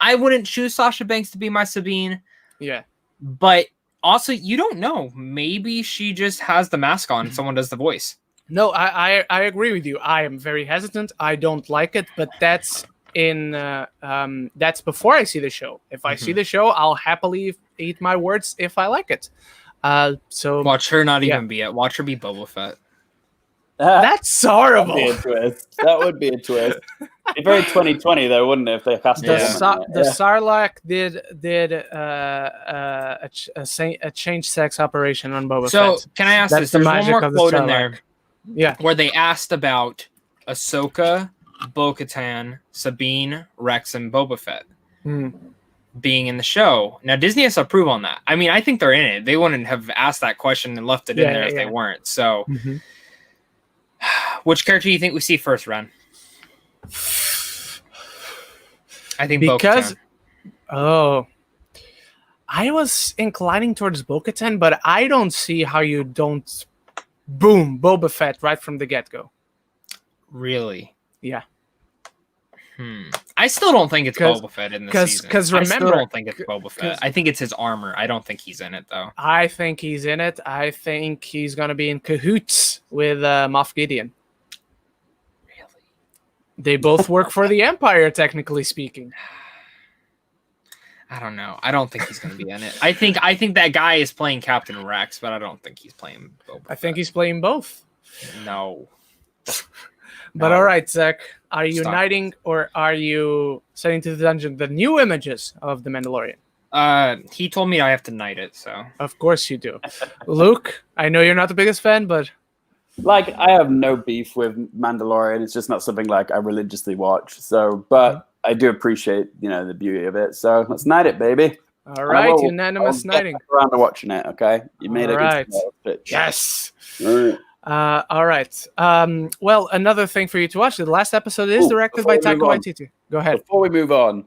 I wouldn't choose Sasha Banks to be my Sabine. Yeah. But also, you don't know. Maybe she just has the mask on and someone does the voice. No, I agree with you. I am very hesitant. I don't like it, but that's that's before I see the show. If I see the show, I'll happily eat my words if I like it. So watch her not even be it. Watch her be Boba Fett. That's horrible. That would be a twist. It'd be very 2020 though, wouldn't it? If they cast the Sarlacc did a change sex operation on Boba Fett. So can I ask this? There's one more quote in there. Yeah, where they asked about Ahsoka, Bo-Katan, Sabine, Rex, and Boba Fett being in the show. Now Disney has to approve on that. I mean, I think they're in it. They wouldn't have asked that question and left it in there if they weren't. So, which character do you think we see first, Ren? I think because Bo-Katan. I was inclining towards Bo-Katan, but I don't see how you don't boom Boba Fett right from the get-go. Really? Yeah. I still don't think it's Boba Fett in this season. Because remember, I still don't think it's Boba Fett. I think it's his armor. I don't think he's in it, though. I think he's in it. I think he's going to be in cahoots with Moff Gideon. Really? They both work for the Empire, technically speaking. I don't know. I don't think he's going to be in it. I think that guy is playing Captain Rex, but I don't think he's playing Boba Fett. I think he's playing both. No. But all right, Zach, are you Stop. knighting or are you sending to the dungeon the new images of the Mandalorian? He told me I have to knight it, so. Of course you do. Luke, I know you're not the biggest fan, but Like, I have no beef with Mandalorian. It's just not something like I religiously watch. So, but I do appreciate, the beauty of it. So let's knight it, baby. all right, unanimous knighting. Around to watching it, okay? You made All it. right. Bitch. Yes. All right. All right. Well, another thing for you to watch. The last episode is directed by Taika Waititi. Go ahead. Before we move on,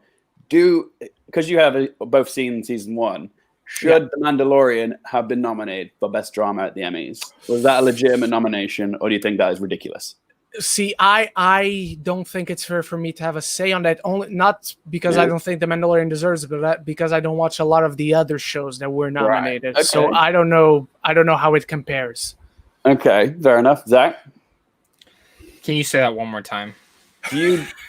because you have both seen season 1, should The Mandalorian have been nominated for Best Drama at the Emmys? Was that a legitimate nomination, or do you think that is ridiculous? See, I don't think it's fair for me to have a say on that. Only not because I don't think The Mandalorian deserves it, but because I don't watch a lot of the other shows that were nominated. Right. Okay. So I don't know how it compares. Okay, fair enough. Zach? Can you say that one more time?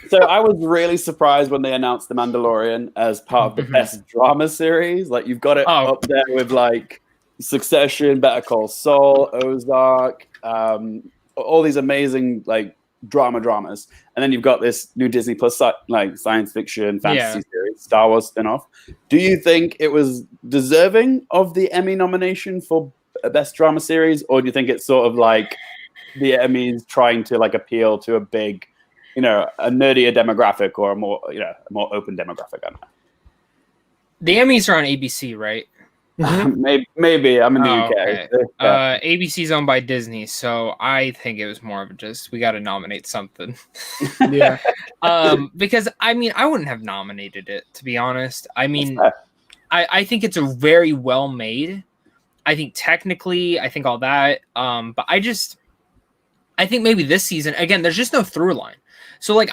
So I was really surprised when they announced The Mandalorian as part of the Best Drama Series. Like, you've got it up there with, like, Succession, Better Call Saul, Ozark, all these amazing, like, dramas. And then you've got this new Disney Plus, like, science fiction, fantasy series, Star Wars spinoff. Do you think it was deserving of the Emmy nomination for Best Drama Series, or do you think it's sort of like the Emmys trying to, like, appeal to a big, a nerdier demographic or a more open demographic? I don't know. The Emmys are on ABC, right? Maybe. I'm in the UK. Okay. ABC's owned by Disney, so I think it was more of just we got to nominate something. Yeah. Because I wouldn't have nominated it, to be honest. I think it's a very well made. I think technically, I think all that. But I think maybe this season again, there's just no through line. So like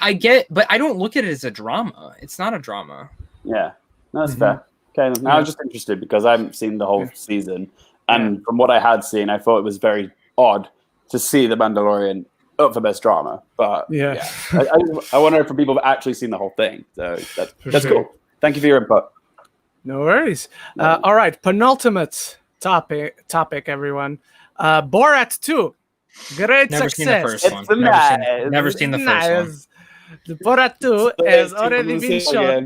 but I don't look at it as a drama. It's not a drama. Yeah, that's fair. Okay, now I'm just interested because I haven't seen the whole season, and from what I had seen, I thought it was very odd to see The Mandalorian up for Best Drama. But I wonder if people have actually seen the whole thing. So that's cool. Thank you for your input. No worries. All right, penultimate topic, everyone. Borat 2. Great Never success. Seen the first one. Never seen the first one. The Borat 2 has already been shot.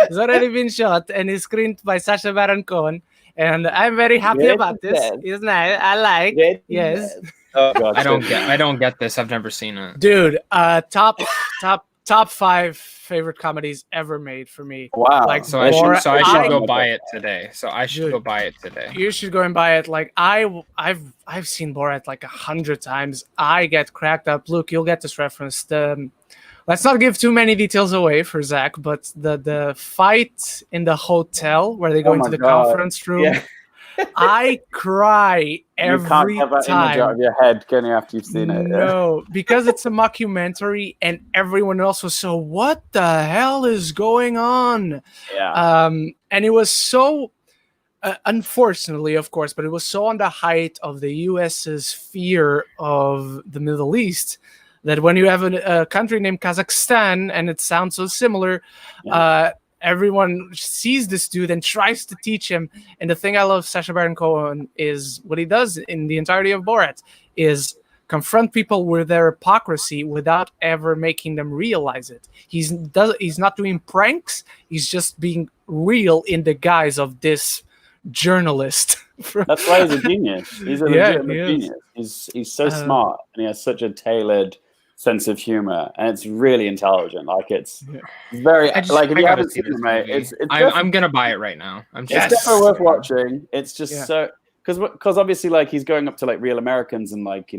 It's already been shot and is screened by Sacha Baron Cohen. And I'm very happy about this. It's nice. I like. Yes. Oh, God, I don't get this. I've never seen it. Dude, top 5 favorite comedies ever made for me. Wow. Like, So I should go buy it today. You should go and buy it. Like I've seen Borat like 100 times. I get cracked up. Luke, you'll get this reference. Let's not give too many details away for Zach, but the fight in the hotel where they go into the conference room. Yeah. I cry every time. You can't get that image out of your head, can you, after you've seen it? No, because it's a mockumentary and everyone else was so, what the hell is going on? Yeah. And it was so, unfortunately, of course, but it was so on the height of the US's fear of the Middle East that when you have a country named Kazakhstan and it sounds so similar, everyone sees this dude and tries to teach him. And the thing I love Sacha Baron Cohen is what he does in the entirety of Borat is confront people with their hypocrisy without ever making them realize it. He's not doing pranks. He's just being real in the guise of this journalist. That's why he's a genius. He's a legitimate genius. He's so smart and he has such a tailored sense of humor, and it's really intelligent. Like it's very if you haven't seen it, mate, I'm gonna buy it right now. It's definitely worth watching. It's just so because obviously like he's going up to like real Americans and like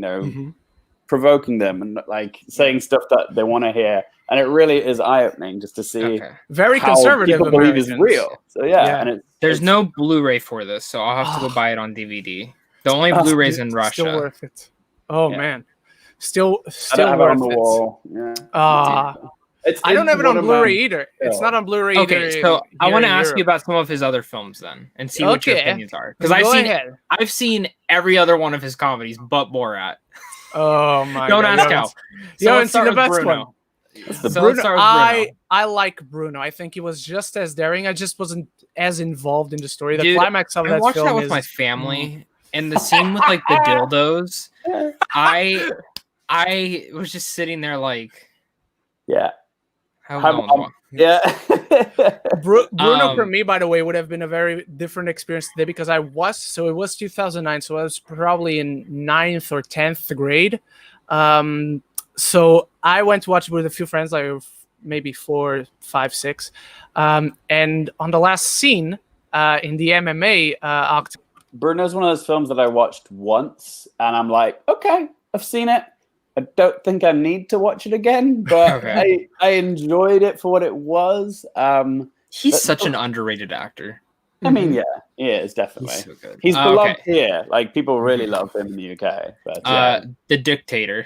provoking them and like saying stuff that they want to hear, and it really is eye-opening just to see very how conservative people believe is Americans. real. So yeah, and there's no Blu-ray for this, so I'll have to go buy it on DVD. The only Blu-rays in Russia. Still worth it. Oh man, still I don't have worth it on the wall. Yeah. I don't have it on Blu-ray either. It's not on Blu-ray either. Okay, so I want to ask you about some of his other films then, and see what your opinions are. Because I've seen every other one of his comedies, but Borat. Oh my! Don't ask how. You haven't seen the best one. Bruno. I like Bruno. I think he was just as daring. I just wasn't as involved in the story. The climax of that film. I watched that with my family, and the scene with like the dildos. I was just sitting there like, Bruno for me, by the way, would have been a very different experience today because it was 2009, so I was probably in 9th or 10th grade. So I went to watch it with a few friends, like maybe 4, 5, 6. And on the last scene in the MMA, Bruno's one of those films that I watched once, and I'm like, okay, I've seen it. I don't think I need to watch it again, but I enjoyed it for what it was. He's such an underrated actor. I mean, yeah, he is definitely. He's so good. He's beloved here. Like people really love him in the UK. But, The Dictator.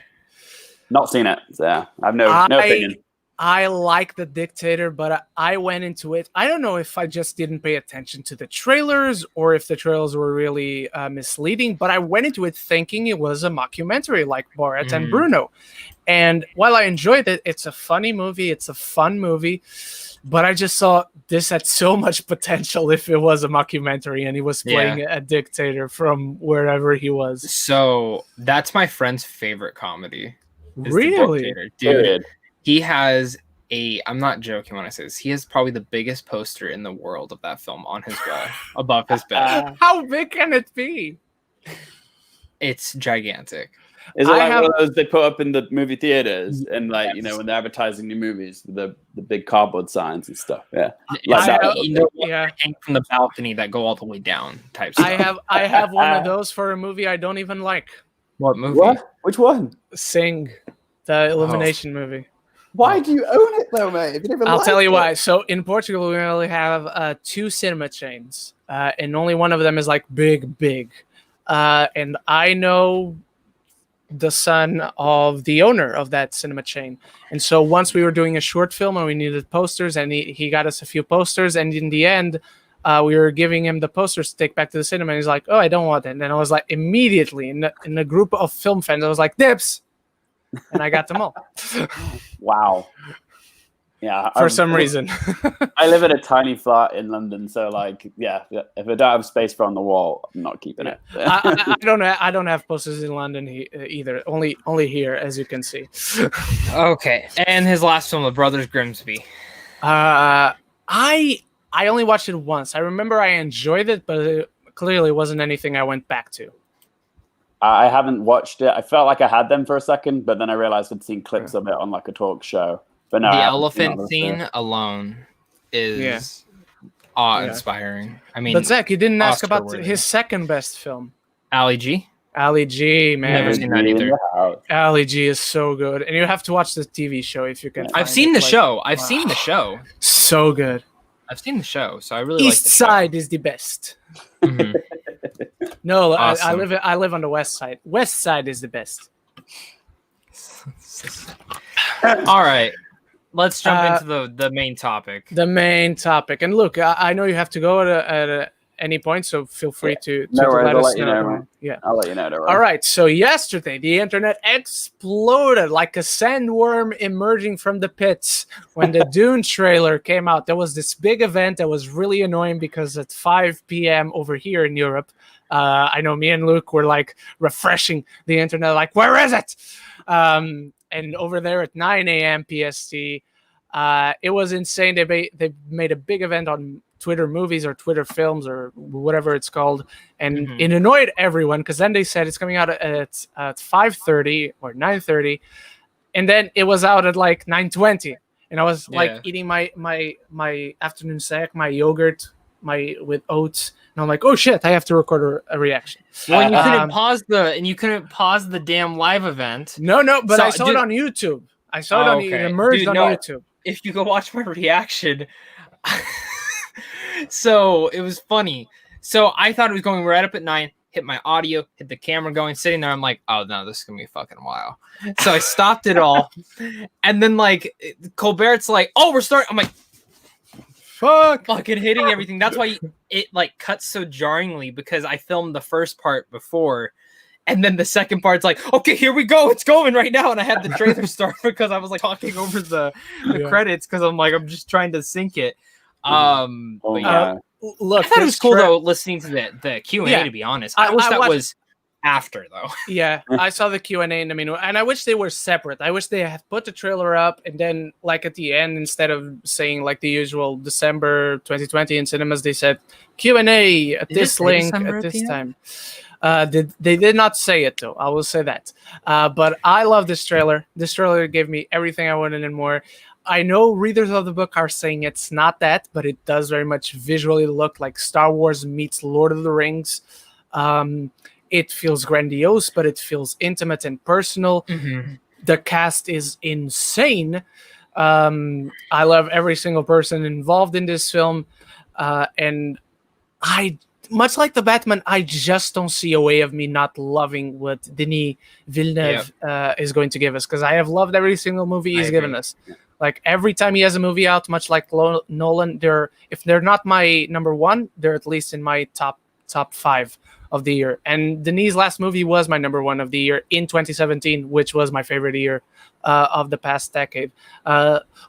Not seen it. So I have no opinion. I like The Dictator, but I went into it. I don't know if I just didn't pay attention to the trailers or if the trailers were really misleading, but I went into it thinking it was a mockumentary like Borat and Bruno. And while I enjoyed it, it's a funny movie. It's a fun movie. But I just saw this had so much potential if it was a mockumentary and he was playing a dictator from wherever he was. So that's my friend's favorite comedy. Really? Dude. He has I'm not joking when I say this, he has probably the biggest poster in the world of that film on his wall above his bed. How big can it be? It's gigantic. Is it like one of those they put up in the movie theaters and like, when they're advertising new movies, the big cardboard signs and stuff? Yeah. Hang from the balcony that go all the way down type stuff. I have one of those for a movie I don't even like. What movie? What? Which one? Sing, the elimination movie. Why do you own it though, mate? I'll tell you why. So in Portugal, we only have 2 cinema chains, and only one of them is like big. And I know the son of the owner of that cinema chain. And so once we were doing a short film and we needed posters, and he got us a few posters, and in the end, we were giving him the posters to take back to the cinema, and he's like, "Oh, I don't want it." And then I was like, immediately in a group of film fans, I was like, "Dibs!" And I got them all. Wow. Yeah. For some reason. I live in a tiny flat in London, so like, if I don't have space for on the wall, I'm not keeping it. I don't have posters in London either. Only here, as you can see. Okay. And his last film, The Brothers Grimsby. I only watched it once. I remember I enjoyed it, but it clearly wasn't anything I went back to. I haven't watched it. I felt like I had them for a second, but then I realized I'd seen clips of it on like a talk show. But no, the elephant scene alone is awe-inspiring. I mean, but Zach, you didn't ask about his second best film, Ali G. Ali G, man. Never seen that either. Ali G is so good, and you have to watch the TV show if you can. I've seen the show. I've seen the show. So good. I've seen the show, so I really East like the Side is the best. Mm-hmm. No, Awesome. I live on the West Side. West Side is the best. All right, let's jump into the main topic. The main topic, and look, I know you have to go at any point, so feel free to let us know. Yeah, I'll let you know. All right. So yesterday, the internet exploded like a sandworm emerging from the pits when the Dune trailer came out. There was this big event that was really annoying because at 5 p.m. over here in Europe, I know me and Luke were like refreshing the internet, like, where is it? And over there at 9 a.m. PST, it was insane. They made a big event on Twitter movies or Twitter films or whatever it's called, and it annoyed everyone because then they said it's coming out at 5:30 or 9:30, and then it was out at like 9:20, and I was like eating my afternoon snack, my yogurt, with oats, and I'm like, oh shit, I have to record a reaction. Well, and you couldn't pause the damn live event. No, but So, I saw it on YouTube. I saw it on it emerged on YouTube. If you go watch my reaction, so it was funny. So I thought it was going right up at 9. Hit my audio, hit the camera going, sitting there. I'm like, oh no, this is gonna be a fucking while. So I stopped it all, and then like Colbert's like, oh, we're starting. I'm like, fucking hitting everything. That's why it like cuts so jarringly, because I filmed the first part before, and then the second part's like, okay, here we go, it's going right now, and I had the trailer start because I was like talking over the credits because I'm just trying to sync it. But yeah. Look, I thought it was cool though listening to the Q&A. To be honest, I wish that was after though. Yeah, I saw the Q&A in the meanwhile, and I wish they were separate. I wish they had put the trailer up, and then like at the end, instead of saying like the usual December 2020 in cinemas, they said Q&A at this link at this time. They did not say it though. I will say that. But I love this trailer. This trailer gave me everything I wanted and more. I know readers of the book are saying it's not that, but it does very much visually look like Star Wars meets Lord of the Rings. It feels grandiose, but it feels intimate and personal. Mm-hmm. The cast is insane. I love every single person involved in this film. And I, much like the Batman, I just don't see a way of me not loving what Denis Villeneuve is going to give us, because I have loved every single movie he's given us. Yeah. Like every time he has a movie out, much like Nolan, if they're not my number one, they're at least in my top 5 of the year. And Denis' last movie was my number 1 of the year in 2017, which was my favorite year of the past decade.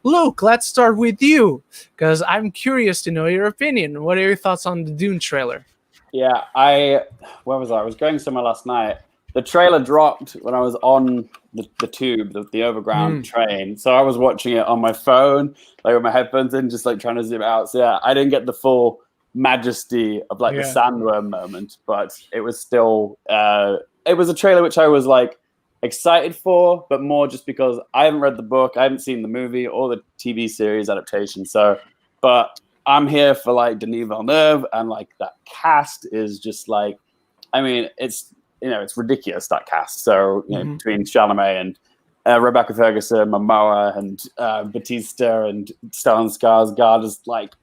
Luke, let's start with you, because I'm curious to know your opinion. What are your thoughts on the Dune trailer? Yeah, where was I? I was going somewhere last night. The trailer dropped when I was on the tube, the overground train. So I was watching it on my phone, like with my headphones in, just like trying to zoom out. So yeah, I didn't get the full majesty of like the sandworm moment, but it was still, it was a trailer which I was like excited for, but more just because I haven't read the book, I haven't seen the movie or the TV series adaptation. So, but I'm here for like Denis Villeneuve, and like that cast is just like, I mean, it's ridiculous, that cast. So, between Chalamet and Rebecca Ferguson, Momoa, and Batista, and Stellan Skarsgård is like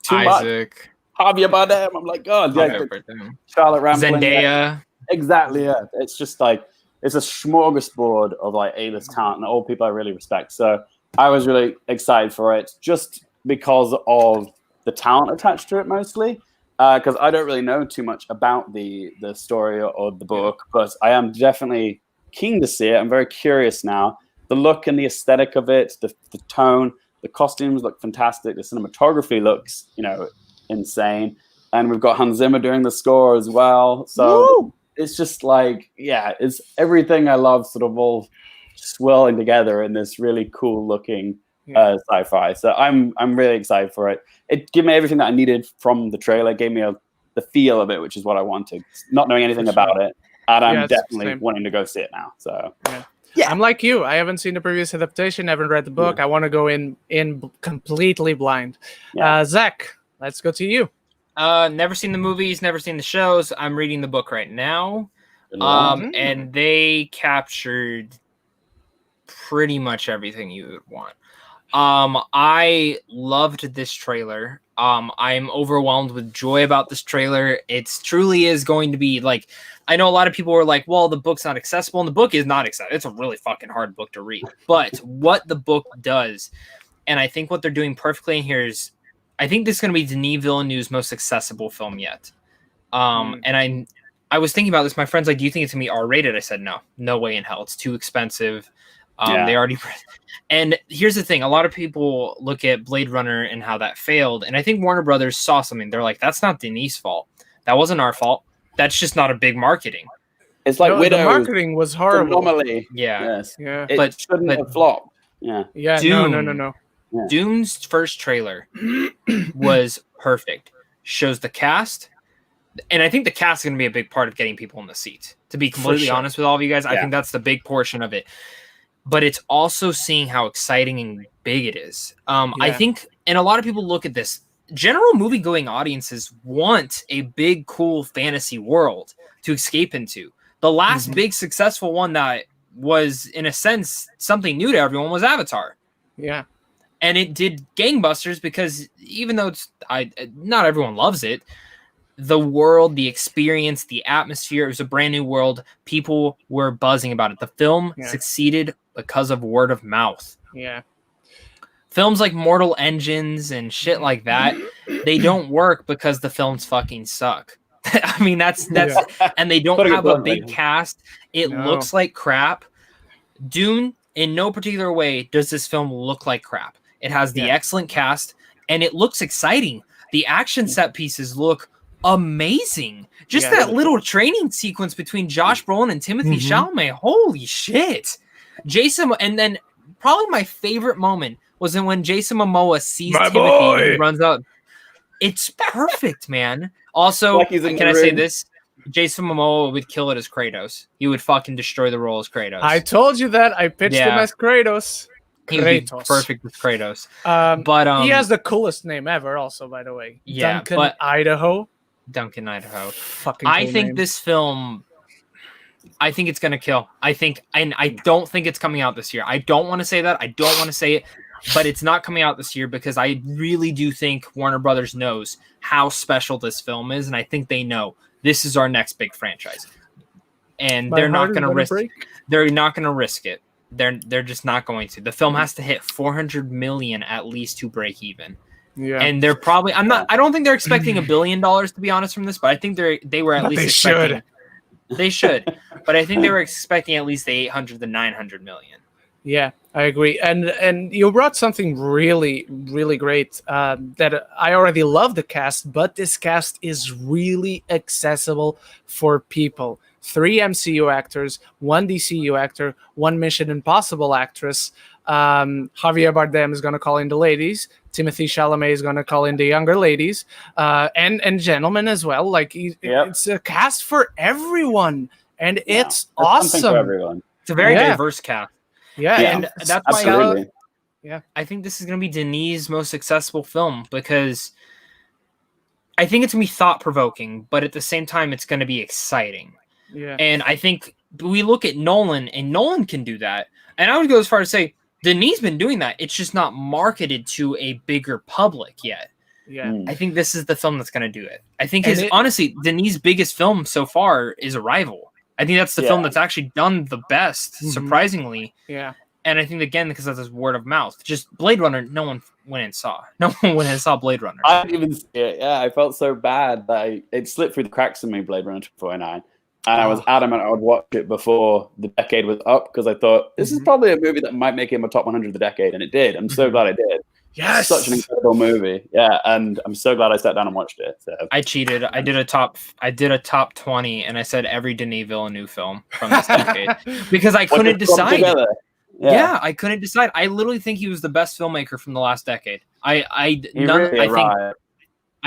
too Isaac. Much. Javier Bardem. I'm like, God, Charlotte Rampling. Zendaya. Exactly, yeah. It's just like, it's a smorgasbord of like A-list talent and all people I really respect. So I was really excited for it, just because of the talent attached to it mostly. Because I don't really know too much about the story or the book, but I am definitely keen to see it. I'm very curious now. The look and the aesthetic of it, the tone, the costumes look fantastic. The cinematography looks, insane. And we've got Hans Zimmer doing the score as well. So it's just like, it's everything I love sort of all swirling together in this really cool looking sci-fi. So I'm really excited for it. It gave me everything that I needed from the trailer. It gave me the feel of it, which is what I wanted. Not knowing anything about it, and I'm definitely wanting to go see it now. So I'm like you. I haven't seen the previous adaptation. Haven't read the book. I want to go in completely blind. Zach, let's go to you. Never seen the movies. Never seen the shows. I'm reading the book right now. And they captured pretty much everything you would want. I loved this trailer. I'm overwhelmed with joy about this trailer. It truly is going to be like, I know a lot of people were like, well, the book's not accessible, and the book is not accessible. It's a really fucking hard book to read. But what the book does, and I think what they're doing perfectly in here is, I think this is going to be Denis Villeneuve's most accessible film yet. And I was thinking about this. My friend's like, do you think it's going to be R-rated? I said, no way in hell. It's too expensive. They already, and here's the thing. A lot of people look at Blade Runner and how that failed. And I think Warner Brothers saw something. They're like, that's not Denis' fault. That wasn't our fault. That's just not a big marketing. It's like the marketing was horrible. Normally, It shouldn't have flopped. Yeah. Dune, No. Yeah. Dune's first trailer was perfect. Shows the cast. And I think the cast is going to be a big part of getting people in the seats. To be completely honest with all of you guys, I think that's the big portion of it. But it's also seeing how exciting and big it is. I think, and a lot of people look at this general movie-going audiences want a big, cool fantasy world to escape into. The last big successful one that was, in a sense, something new to everyone was Avatar. Yeah. And it did gangbusters because even though not everyone loves it, the world, the experience, the atmosphere, it was a brand new world. People were buzzing about it. The film succeeded because of word of mouth. Yeah. Films like Mortal Engines and shit like that, they don't work because the films fucking suck. I mean, that's and they don't have a big cast. It looks like crap. Dune, in no particular way does this film look like crap. It has the excellent cast, and it looks exciting. The action set pieces look amazing. Just that little training sequence between Josh Brolin and Timothy Chalamet. Holy shit. Jason, and then probably my favorite moment was when Jason Momoa sees Timothy and runs out. It's perfect, man. Also, can I say this? Jason Momoa would kill it as Kratos. He would fucking destroy the role as Kratos. I told you that. I pitched him as Kratos. He would be perfect with Kratos. But he has the coolest name ever, also, by the way. Yeah, Duncan, Idaho. Duncan, Idaho. Fucking cool I think name. this film, I think it's gonna kill. I don't think it's coming out this year. I don't want to say that. I don't want to say it, but it's not coming out this year because I really do think Warner Brothers knows how special this film is, and I think they know this is our next big franchise, and they're not going to risk. They're not going to risk it. They're just not going to. The film has to hit 400 million at least to break even. Yeah, and they're probably. I don't think they're expecting $1 billion to be honest from this, but I think they were at least expecting. They should, but I think they were expecting at least the 800 to 900 million. Yeah, I agree. And you brought something really, really great that I already love the cast, but this cast is really accessible for people. 3 MCU actors, 1 DCU actor, 1 Mission Impossible actress. Javier Bardem is going to call in the ladies. Timothy Chalamet is going to call in the younger ladies, and gentlemen as well. Like it's a cast for everyone, and it's awesome. For everyone. It's a very diverse cast. Yeah, and that's absolutely. why I think this is going to be Denis' most accessible film because I think it's going to be thought-provoking, but at the same time, it's going to be exciting. Yeah, and I think we look at Nolan, and Nolan can do that. And I would go as far as say Denis been doing that. It's just not marketed to a bigger public yet. Yeah, I think this is the film that's going to do it. I think honestly, Denis' biggest film so far is Arrival. I think that's the film that's actually done the best, surprisingly. Yeah. And I think, again, because of this word of mouth. Just Blade Runner, no one went and saw. No one went and saw Blade Runner. I didn't even see it. Yeah, I felt so bad that it slipped through the cracks of me, Blade Runner 2049. And I was adamant I would watch it before the decade was up because I thought, this is probably a movie that might make it in my top 100 of the decade. And it did. I'm so glad it did. Yes, such an incredible movie. Yeah, and I'm so glad I sat down and watched it. So. I cheated. I did a top 20, and I said every Denis Villeneuve film from this decade because I couldn't decide. Yeah, I couldn't decide. I literally think he was the best filmmaker from the last decade. I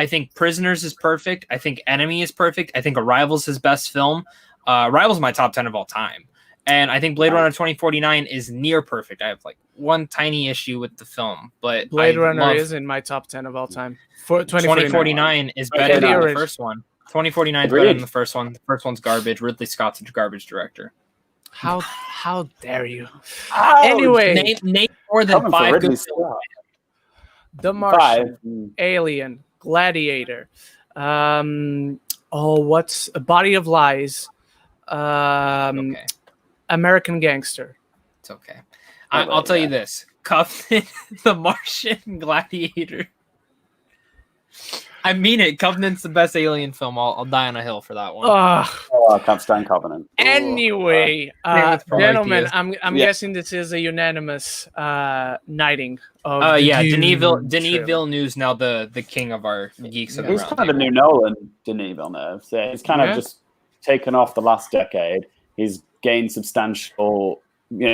think Prisoners is perfect. I think Enemy is perfect. I think Arrival's his best film. Arrival's my top 10 of all time. And I think Blade Runner 2049 is near perfect. I have like one tiny issue with the film, but Blade Runner is in my top 10 of all time. 2049 is better than the first one. 2049 is better than the first one. The first one's garbage. Ridley Scott's a garbage director. How dare you? Anyway, name more than 5 good films. The Martian, Alien, Gladiator. What's A Body of Lies? Okay. American Gangster. It's okay. I'll tell you this. Covenant, The Martian, Gladiator. I mean it. Covenant's the best Alien film. I'll die on a hill for that one. I can't stand Covenant. Anyway, gentlemen, I'm guessing this is a unanimous knighting of Denis Villeneuve's now the king of our geeks. He's kind of the new Nolan, Denis Villeneuve. So he's kind of just taken off the last decade. He's gained substantial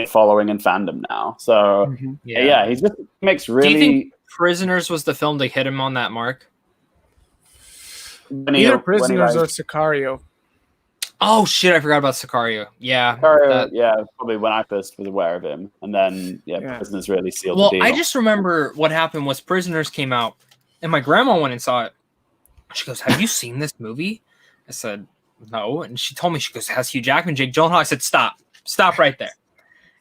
following and fandom now. So he just makes really. Do you think Prisoners was the film to hit him on that mark? Either Prisoners or Sicario. Oh shit! I forgot about Sicario. Yeah, Sicario, probably when I first was aware of him, and then Prisoners really sealed the deal. I just remember what happened was Prisoners came out, And my grandma went and saw it. She goes, "Have you seen this movie?" I said, "No." And she told me, she goes, "Has Hugh Jackman, Jake Gyllenhaal?" I said, "Stop right there.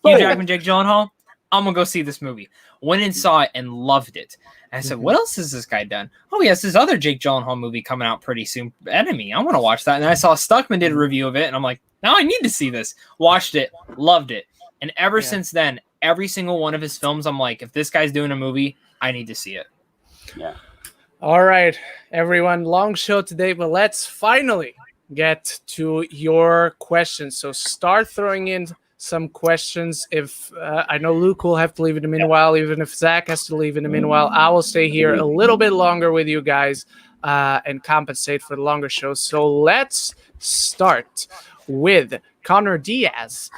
Hugh Jackman, Jake Gyllenhaal. I'm gonna go see this movie." Went and saw it and loved it. And I said, "What else has this guy done?" "Oh, he has this other Jake Gyllenhaal movie coming out pretty soon, Enemy. I want to watch that." And I saw Stuckman did a review of it, and I'm like, now I need to see this. Watched it, loved it, and ever since then, every single one of his films, I'm like, if this guy's doing a movie, I need to see it. Yeah. All right, everyone. Long show today, but let's finally get to your questions. So start throwing in some questions. If I know Luke will have to leave in a meanwhile, even if Zach has to leave in a meanwhile, I will stay here a little bit longer with you guys and compensate for the longer show. So let's start with Connor Diaz,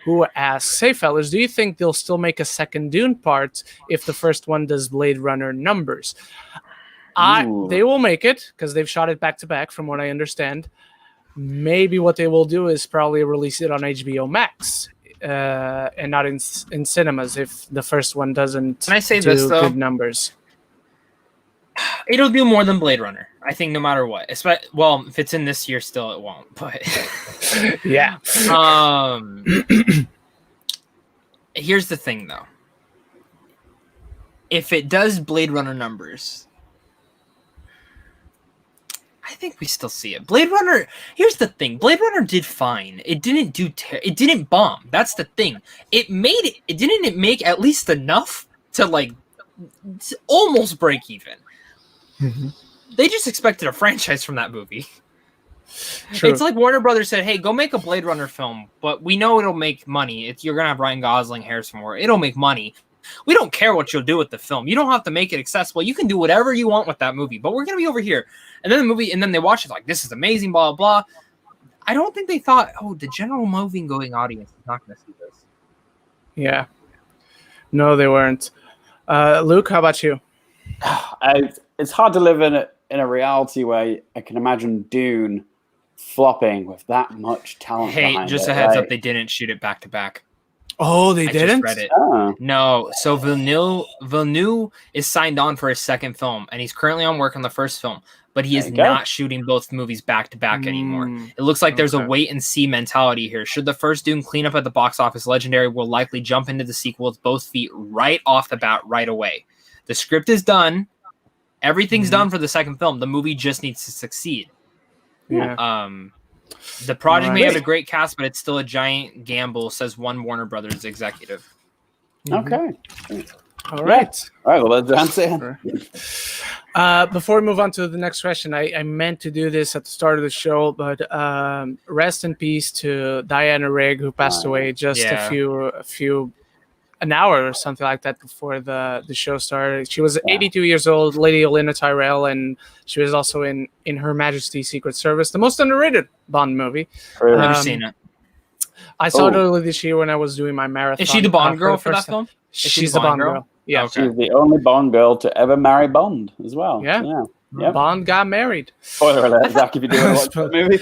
who asks, "Hey fellas, do you think they'll still make a second Dune part if the first one does Blade Runner numbers?" They will make it because they've shot it back to back, from what I understand. Maybe what they will do is probably release it on HBO Max and not in cinemas if the first one doesn't Can I say do this, though? good numbers. It'll do more than Blade Runner, I think, no matter what. Well, if it's in this year, still it won't. But Yeah. Here's the thing, though. If it does Blade Runner numbers, I think we still see it. Blade Runner. Here's the thing. Blade Runner did fine. It didn't do. It didn't bomb. That's the thing. It made it. It didn't make at least enough to almost break even. Mm-hmm. They just expected a franchise from that movie. True. It's like Warner Brothers said, "Hey, go make a Blade Runner film, but we know it'll make money. You're gonna have Ryan Gosling, Harrison Ford. It'll make money. We don't care what you'll do with the film. You don't have to make it accessible. You can do whatever you want with that movie, but we're gonna be over here." And then they watch it like, "This is amazing," blah blah blah. I don't think they thought, "Oh, the general movie-going audience is not gonna see this." Yeah. No, they weren't. Luke, how about you? It's hard to live in a reality where I can imagine Dune flopping with that much talent. Hey, just a heads up, they didn't shoot it back to back. Oh, they didn't? Just read it. Oh. No, so Villeneuve is signed on for his second film, and he's currently on work on the first film, but he is not shooting both movies back to back anymore. It looks like there's a wait and see mentality here. Should the first Dune clean up at the box office, Legendary will likely jump into the sequel with both feet right off the bat right away. The script is done. Everything's done for the second film. The movie just needs to succeed. Yeah. The project may have a great cast, but it's still a giant gamble, says one Warner Brothers executive. Okay. All right. All right. Well, that's answer. Before we move on to the next question, I meant to do this at the start of the show, but rest in peace to Diana Rigg, who passed away just an hour or something like that before the show started. She was 82 years old, Lady Olenna Tyrell, and she was also in Her Majesty's Secret Service, the most underrated Bond movie. I've never seen it. I saw it earlier this year when I was doing my marathon. Is she the Bond girl for that film? She's the Bond girl. Yeah. Okay. She's the only Bond girl to ever marry Bond as well. Yeah. Yep. Bond got married. Spoiler alert, Zach, if you do watch the movie.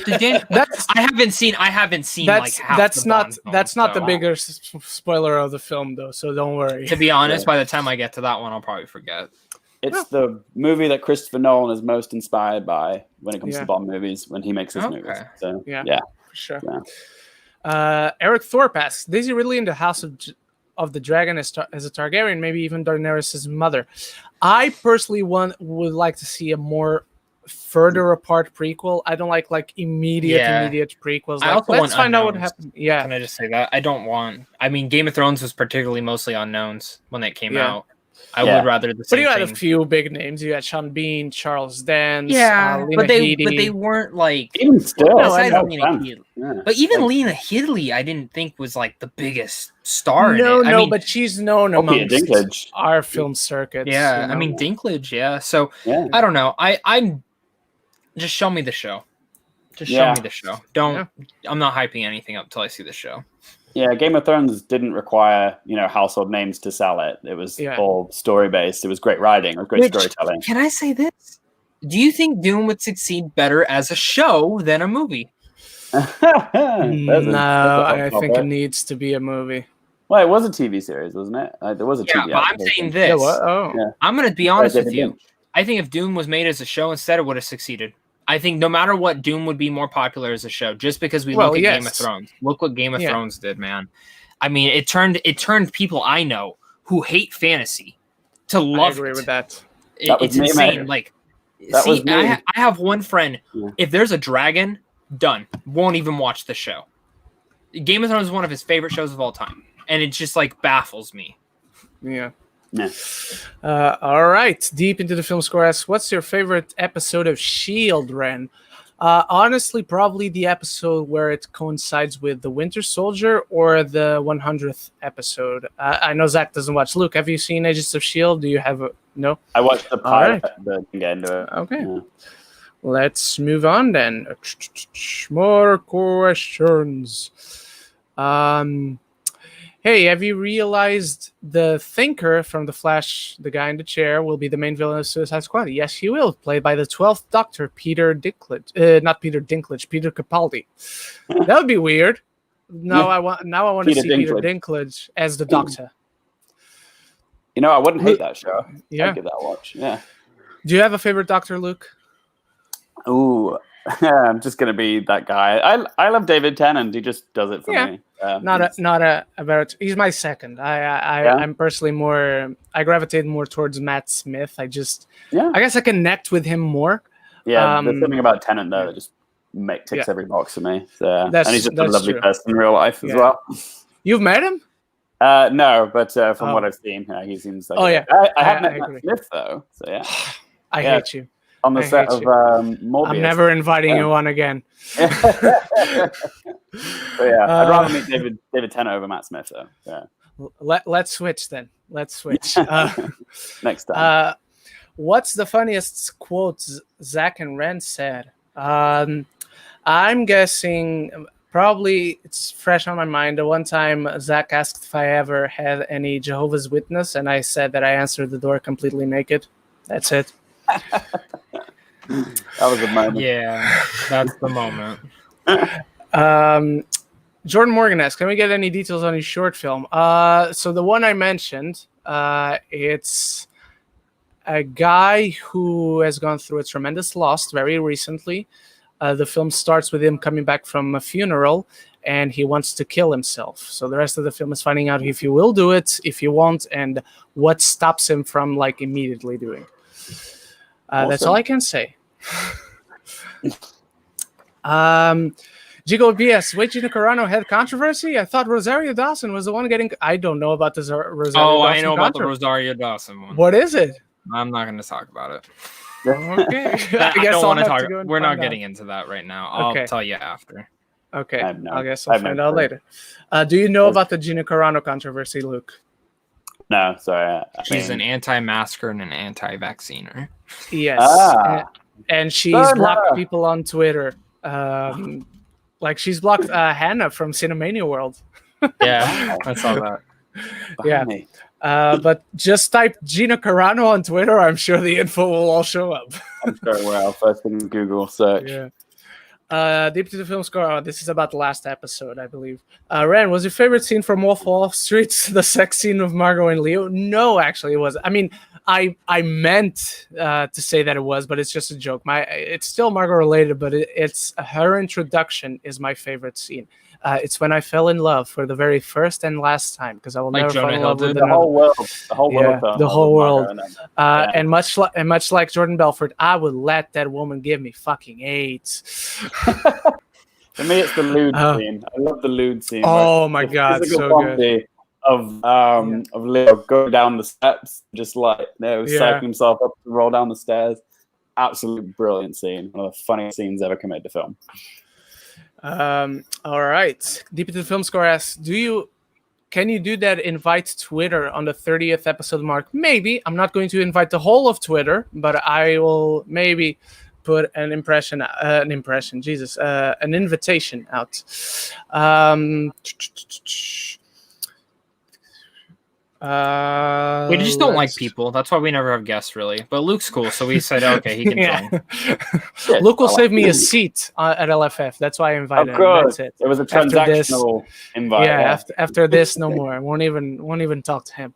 I haven't seen like half that's the not Bond that's films, not so. the bigger spoiler of the film though, so don't worry. To be honest, by the time I get to that one, I'll probably forget. It's the movie that Christopher Nolan is most inspired by when it comes to Bond movies, when he makes his movies. So yeah, for sure. Yeah. Eric Thorpe asks, Daisy Ridley in the House of the Dragon as a Targaryen, maybe even Daenerys' mother. I personally would like to see a more further apart prequel. I don't like immediate prequels. Let's find out what happened. Yeah. Can I just say that? I don't want... I mean, Game of Thrones was particularly mostly unknowns when that came out. I would rather the same But you had thing. a few big names. You had Sean Bean, Charles Dance, but they weren't like... Even still. But even Lena Headey, I didn't think was like the biggest star in it. I mean, but she's known amongst our film circuits. Yeah, you know? I mean, Dinklage, So, I don't know. I'm... Just show me the show. Just show me the show. I'm not hyping anything up till I see the show. Yeah, Game of Thrones didn't require, household names to sell it. It was all story-based. It was great writing. It was great storytelling. Can I say this? Do you think Dune would succeed better as a show than a movie? No, I think it needs to be a movie. Well, it was a TV series, wasn't it? There was a TV. Yeah, but I'm saying this. I'm going to be honest with you. I think if Dune was made as a show instead, it would have succeeded. I think no matter what, Dune would be more popular as a show, just because we look at Game of Thrones. Look what Game of Thrones did, man. I mean, it turned people I know who hate fantasy to love it. I agree with that. It's insane. Man. Like, see, I have one friend. Yeah. If there's a dragon, done. Won't even watch the show. Game of Thrones is one of his favorite shows of all time, and it just like baffles me. Yeah. All right. Deep into the film score asks, what's your favorite episode of S.H.I.E.L.D., Ren? Honestly, probably the episode where it coincides with The Winter Soldier or the 100th episode. I know Zach doesn't watch. Luke, have you seen Agents of S.H.I.E.L.D.? Do you have a... No? I watched the pilot, but didn't get into it. Okay. Yeah. Let's move on then. More questions. Hey, have you realized the Thinker from The Flash, the guy in the chair, will be the main villain of Suicide Squad? Yes, he will, played by the 12th Doctor, Peter Dinklage. Not Peter Dinklage, Peter Capaldi. That would be weird. I want to see Peter Dinklage as the Doctor. You know, I wouldn't hate that show. Yeah. I'd give that a watch. Yeah. Do you have a favorite Doctor, Luke? Ooh, I'm just gonna be that guy. I love David Tennant. He just does it for me. He's my second. I'm personally more. I gravitate more towards Matt Smith. I guess I connect with him more. Yeah, there's something about Tennant though that just ticks every box for me. So, and he's just a lovely person in real life as well. You've met him? No, but from what I've seen, he seems like. I have met Matt Smith though. So yeah, I hate you. On the set of Morbius. I'm never inviting you on again. But I'd rather meet David Tennant over Matt Smith, though. Yeah. Let's switch then. Let's switch. Next time. What's the funniest quote Zach and Ren said? I'm guessing probably it's fresh on my mind. The one time Zach asked if I ever had any Jehovah's Witness, and I said that I answered the door completely naked. That's it. That was a moment. Yeah, that's the moment. Jordan Morgan asks, can we get any details on his short film? So the one I mentioned, it's a guy who has gone through a tremendous loss very recently. The film starts with him coming back from a funeral, and he wants to kill himself. So the rest of the film is finding out if he will do it, if he won't, and what stops him from immediately doing. Awesome. That's all I can say. Gigo BS, wait, Gina Carano had controversy? I thought Rosario Dawson was the one getting... I don't know about this Rosario Dawson I know about the Rosario Dawson one. What is it? I'm not going to talk about it. Okay. I don't want to talk. We're not getting into that right now. I'll tell you after. Okay. I guess I'll find out later. Do you know about the Gina Carano controversy, Luke? No, sorry. She's an anti-masker and an anti-vacciner. Yes. And she's blocked people on Twitter. She's blocked Hannah from Cinemania World. Yeah, I saw that. Yeah. But just type Gina Carano on Twitter. I'm sure the info will all show up. I'm sure it will. First thing in Google search. Yeah. Deep to the film score. Oh, this is about the last episode, I believe. Ren, was your favorite scene from Wolf of Wall Street the sex scene of Margot and Leo? No, actually, it wasn't. I mean, I meant to say that it was, but it's just a joke. It's still Margot related, but it's her introduction is my favorite scene. It's when I fell in love for the very first and last time, because I will never fall in love with the whole world. The whole world. The whole world. And much like Jordan Belfort, I would let that woman give me fucking AIDS. For me, it's the lewd scene. I love the lewd scene. Oh my god, so good. Of Leo going down the steps, just psyching himself up to roll down the stairs. Absolutely brilliant scene. One of the funniest scenes ever committed to film. All right. Deep into the film score asks, can you do that invite Twitter on the 30th episode mark? Maybe. I'm not going to invite the whole of Twitter, but I will maybe put an invitation out. We just don't like people. That's why we never have guests, really. But Luke's cool, so we said, okay, he can join. Yeah, Luke will save me a seat at LFF. That's why I invited him. That's it. It was a transactional invite. Yeah, after this, no more. I won't even talk to him.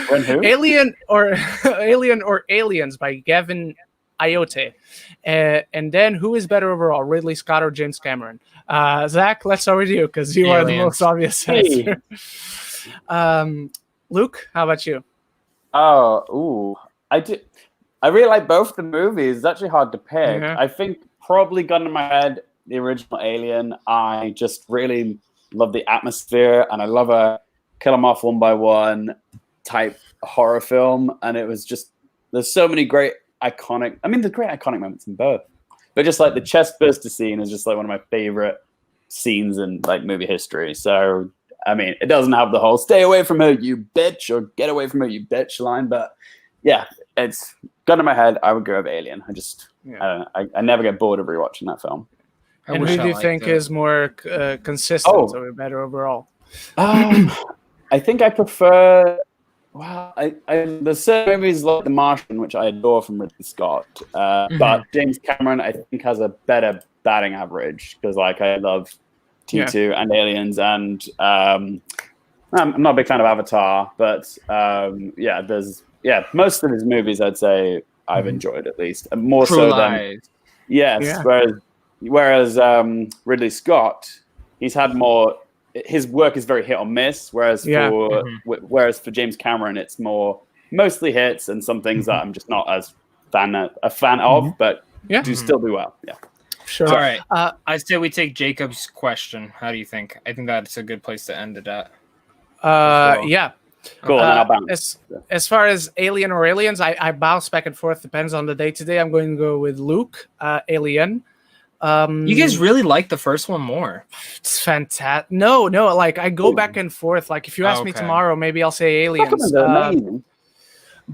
When who? Alien or Aliens by Gavin Iote. And then who is better overall, Ridley Scott or James Cameron? Zach, let's start with you because you are the most obvious answer. Luke, how about you? I really like both the movies. It's actually hard to pick. Yeah. I think probably gun to my head, the original Alien. I just really love the atmosphere, and I love a kill them off one by one type horror film. And it was just, there's so many great iconic, there's great iconic moments in both. But just like the chest burster scene is just like one of my favorite scenes in like movie history. So it doesn't have the whole "stay away from her, you bitch" or "get away from her, you bitch" line, but yeah, it's gun to my head. I would go with Alien. I never get bored of rewatching that film. And who do you think is more consistent or better overall? I think I prefer. Wow, there's certain movies like The Martian, which I adore from Ridley Scott, but James Cameron I think has a better batting average because like I love T2 and Aliens, and I'm not a big fan of Avatar, but most of his movies I'd say I've enjoyed at least, and more True so Lies. than whereas Ridley Scott, he's had more. His work is very hit or miss, whereas for James Cameron, it's mostly hits and some things that I'm just not as a fan of, but do still do well. Yeah. Sure. All right. I say we take Jacob's question. How do you think? I think that's a good place to end it at. Yeah. Cool. And then I'll bounce. As far as Alien or Aliens, I bounce back and forth. Depends on the day today. I'm going to go with Luke, Alien. You guys really like the first one more. It's fantastic. No, like I go back and forth. Like if you ask me tomorrow, maybe I'll say Aliens. But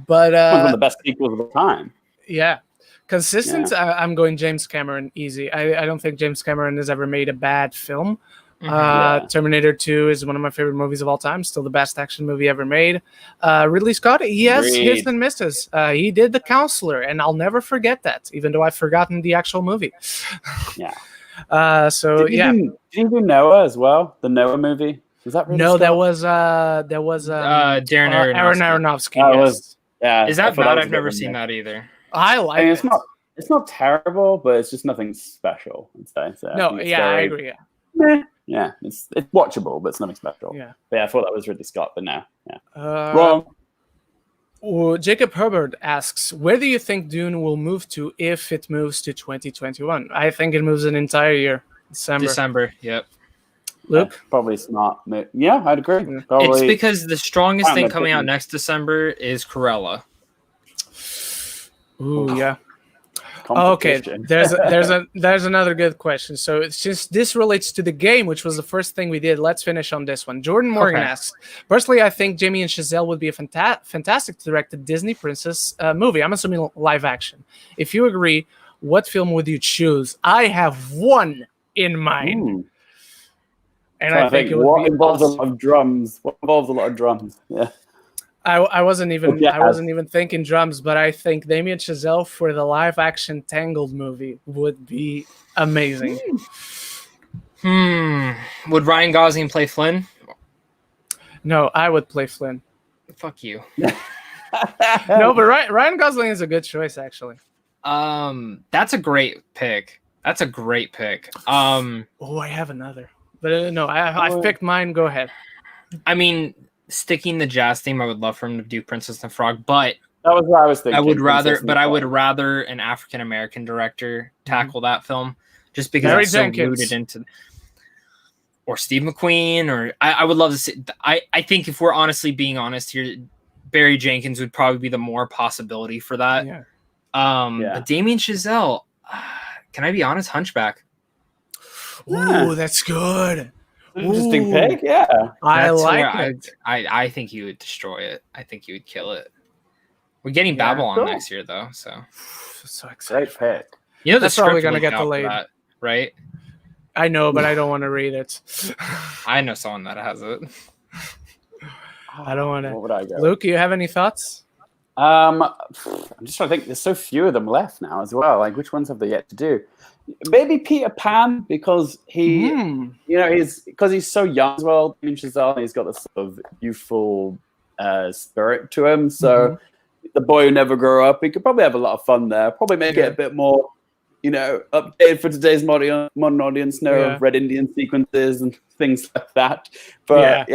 one of the best sequels of the time. Yeah. Consistent, I'm going James Cameron easy. I don't think James Cameron has ever made a bad film. Terminator 2 is one of my favorite movies of all time. Still the best action movie ever made. Ridley Scott, he has hits and misses. He did The Counselor, and I'll never forget that, even though I've forgotten the actual movie. Yeah. Did you do Noah as well? The Noah movie? Was that Ridley Scott? that was Darren Aronofsky. Is that bad? I've never seen that either. I like it. It's not terrible, but it's just nothing special. I'd say. I agree. Yeah, it's watchable, but it's nothing special. Yeah. But yeah, I thought that was Ridley Scott, but no. Yeah. Wrong. Jacob Herbert asks, where do you think Dune will move to if it moves to 2021? I think it moves an entire year. December. Yep. Luke? Probably smart. Yeah, I'd agree. Probably. It's because the strongest thing coming out next December is Cruella. Ooh, yeah. Okay, there's another good question. So since this relates to the game, which was the first thing we did, let's finish on this one. Jordan Morgan asks, personally, I think Jamie and Chazelle would be a fantastic to direct a Disney princess movie. I'm assuming live action. If you agree, what film would you choose? I have one in mind. Ooh. And I think it would be involves awesome. A lot of drums. What involves a lot of drums? Yeah. I wasn't even thinking drums, but I think Damien Chazelle for the live action Tangled movie would be amazing. Would Ryan Gosling play Flynn? No, I would play Flynn. Fuck you. No, but Ryan Gosling is a good choice, actually. That's a great pick. I have another, but no, I've picked mine. Go ahead. I mean, sticking the jazz theme, I would love for him to do Princess and the Frog, but that was what I was thinking. I would rather an African American director tackle that film, just because it's so rooted into, or Steve McQueen, or I would love to see. I think if we're being honest here, Barry Jenkins would probably be the more possibility for that. Yeah. But Damien Chazelle, can I be honest? Hunchback. Ooh, that's good. Interesting pick, yeah. I like it. I think he would destroy it. I think he would kill it. We're getting Babylon next year, though, so excited. Great pick. You know, that's probably gonna get delayed, right? I know, but I don't want to read it. I know someone that has it. I don't want to. What would I go? Luke, you have any thoughts? I'm just trying to think. There's so few of them left now as well. Like, which ones have they yet to do? Maybe Peter Pan, because he's so young as well. Damien Chazelle, he's got this sort of youthful spirit to him. So the boy who never grew up, he could probably have a lot of fun there. Probably make it a bit more, updated for today's modern audience. Red Indian sequences and things like that. But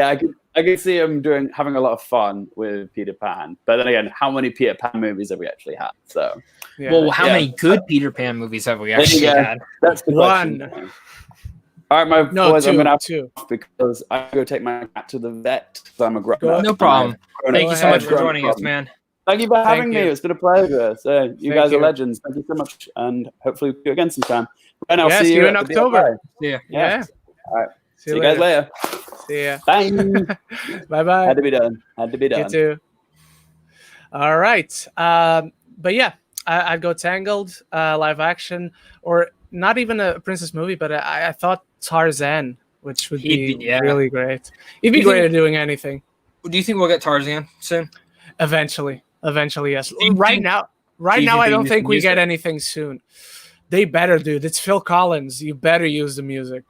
I could see him having a lot of fun with Peter Pan. But then again, how many Peter Pan movies have we actually had? So, how many good Peter Pan movies have we actually had? That's the one. Question. All right, boys, I'm going to have two. Because I go take my cat to the vet. So I'm a grown up. No problem. Thank you so much for joining us, man. Thank you for having me. It's been a pleasure. So you guys are legends. Thank you so much, and hopefully we'll do it again sometime. And I'll see you in October. Yeah. All right. See you guys later. See ya. Bye. Bye. Had to be done. You too. All right. But yeah, I'd go Tangled, live action, or not even a princess movie, but I thought Tarzan, which would be really great. He'd be great at doing anything. Do you think we'll get Tarzan soon? Eventually, yes. Right now, I don't think we get anything soon. They better, dude. It's Phil Collins. You better use the music.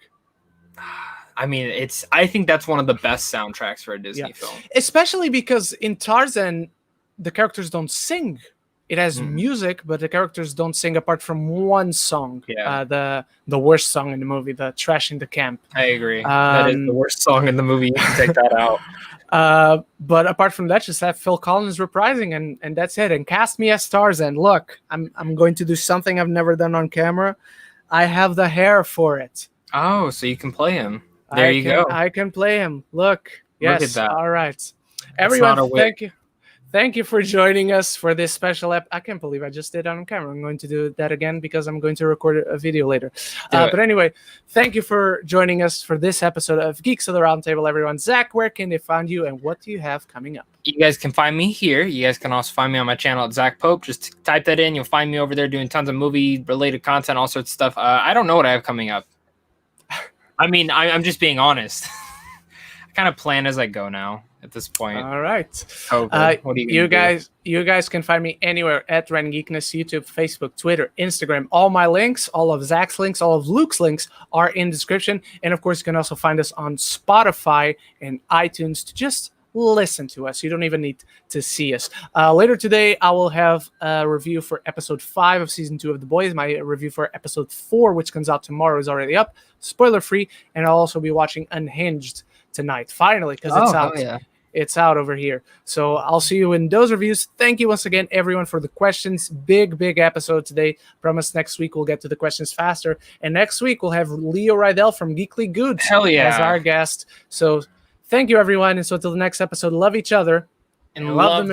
I mean, I think that's one of the best soundtracks for a Disney film. Especially because in Tarzan, the characters don't sing. It has music, but the characters don't sing apart from one song. Yeah. The worst song in the movie, the Trash in the Camp. I agree. That is the worst song in the movie. You can take that out. But apart from that, just have Phil Collins reprising, and that's it. And cast me as Tarzan. Look, I'm going to do something I've never done on camera. I have the hair for it. Oh, so you can play him. There you go. I can play him. Look. Yes. Look at that. All right. Everyone, thank you. Thank you for joining us for this special I can't believe I just did it on camera. I'm going to do that again because I'm going to record a video later. But anyway, thank you for joining us for this episode of Geeks of the Roundtable, everyone. Zach, where can they find you and what do you have coming up? You guys can find me here. You guys can also find me on my channel at Zach Pope. Just type that in. You'll find me over there doing tons of movie-related content, all sorts of stuff. I don't know what I have coming up. I mean, I'm just being honest. I kind of plan as I go now. At this point. All right. What are you guys can find me anywhere at Ren Geekness, YouTube, Facebook, Twitter, Instagram. All my links, all of Zach's links, all of Luke's links are in the description. And of course, you can also find us on Spotify and iTunes to just listen to us. You don't even need to see us. Later today, I will have a review for episode 5 of season 2 of The Boys. My review for episode 4, which comes out tomorrow, is already up. Spoiler free. And I'll also be watching Unhinged tonight. Finally, because it's out. Yeah. It's out over here. So I'll see you in those reviews. Thank you once again, everyone, for the questions. Big episode today. Promise next week we'll get to the questions faster. And next week we'll have Leo Rydell from Geekly Goods as our guest. So thank you, everyone. And so until the next episode, love each other and love the movie.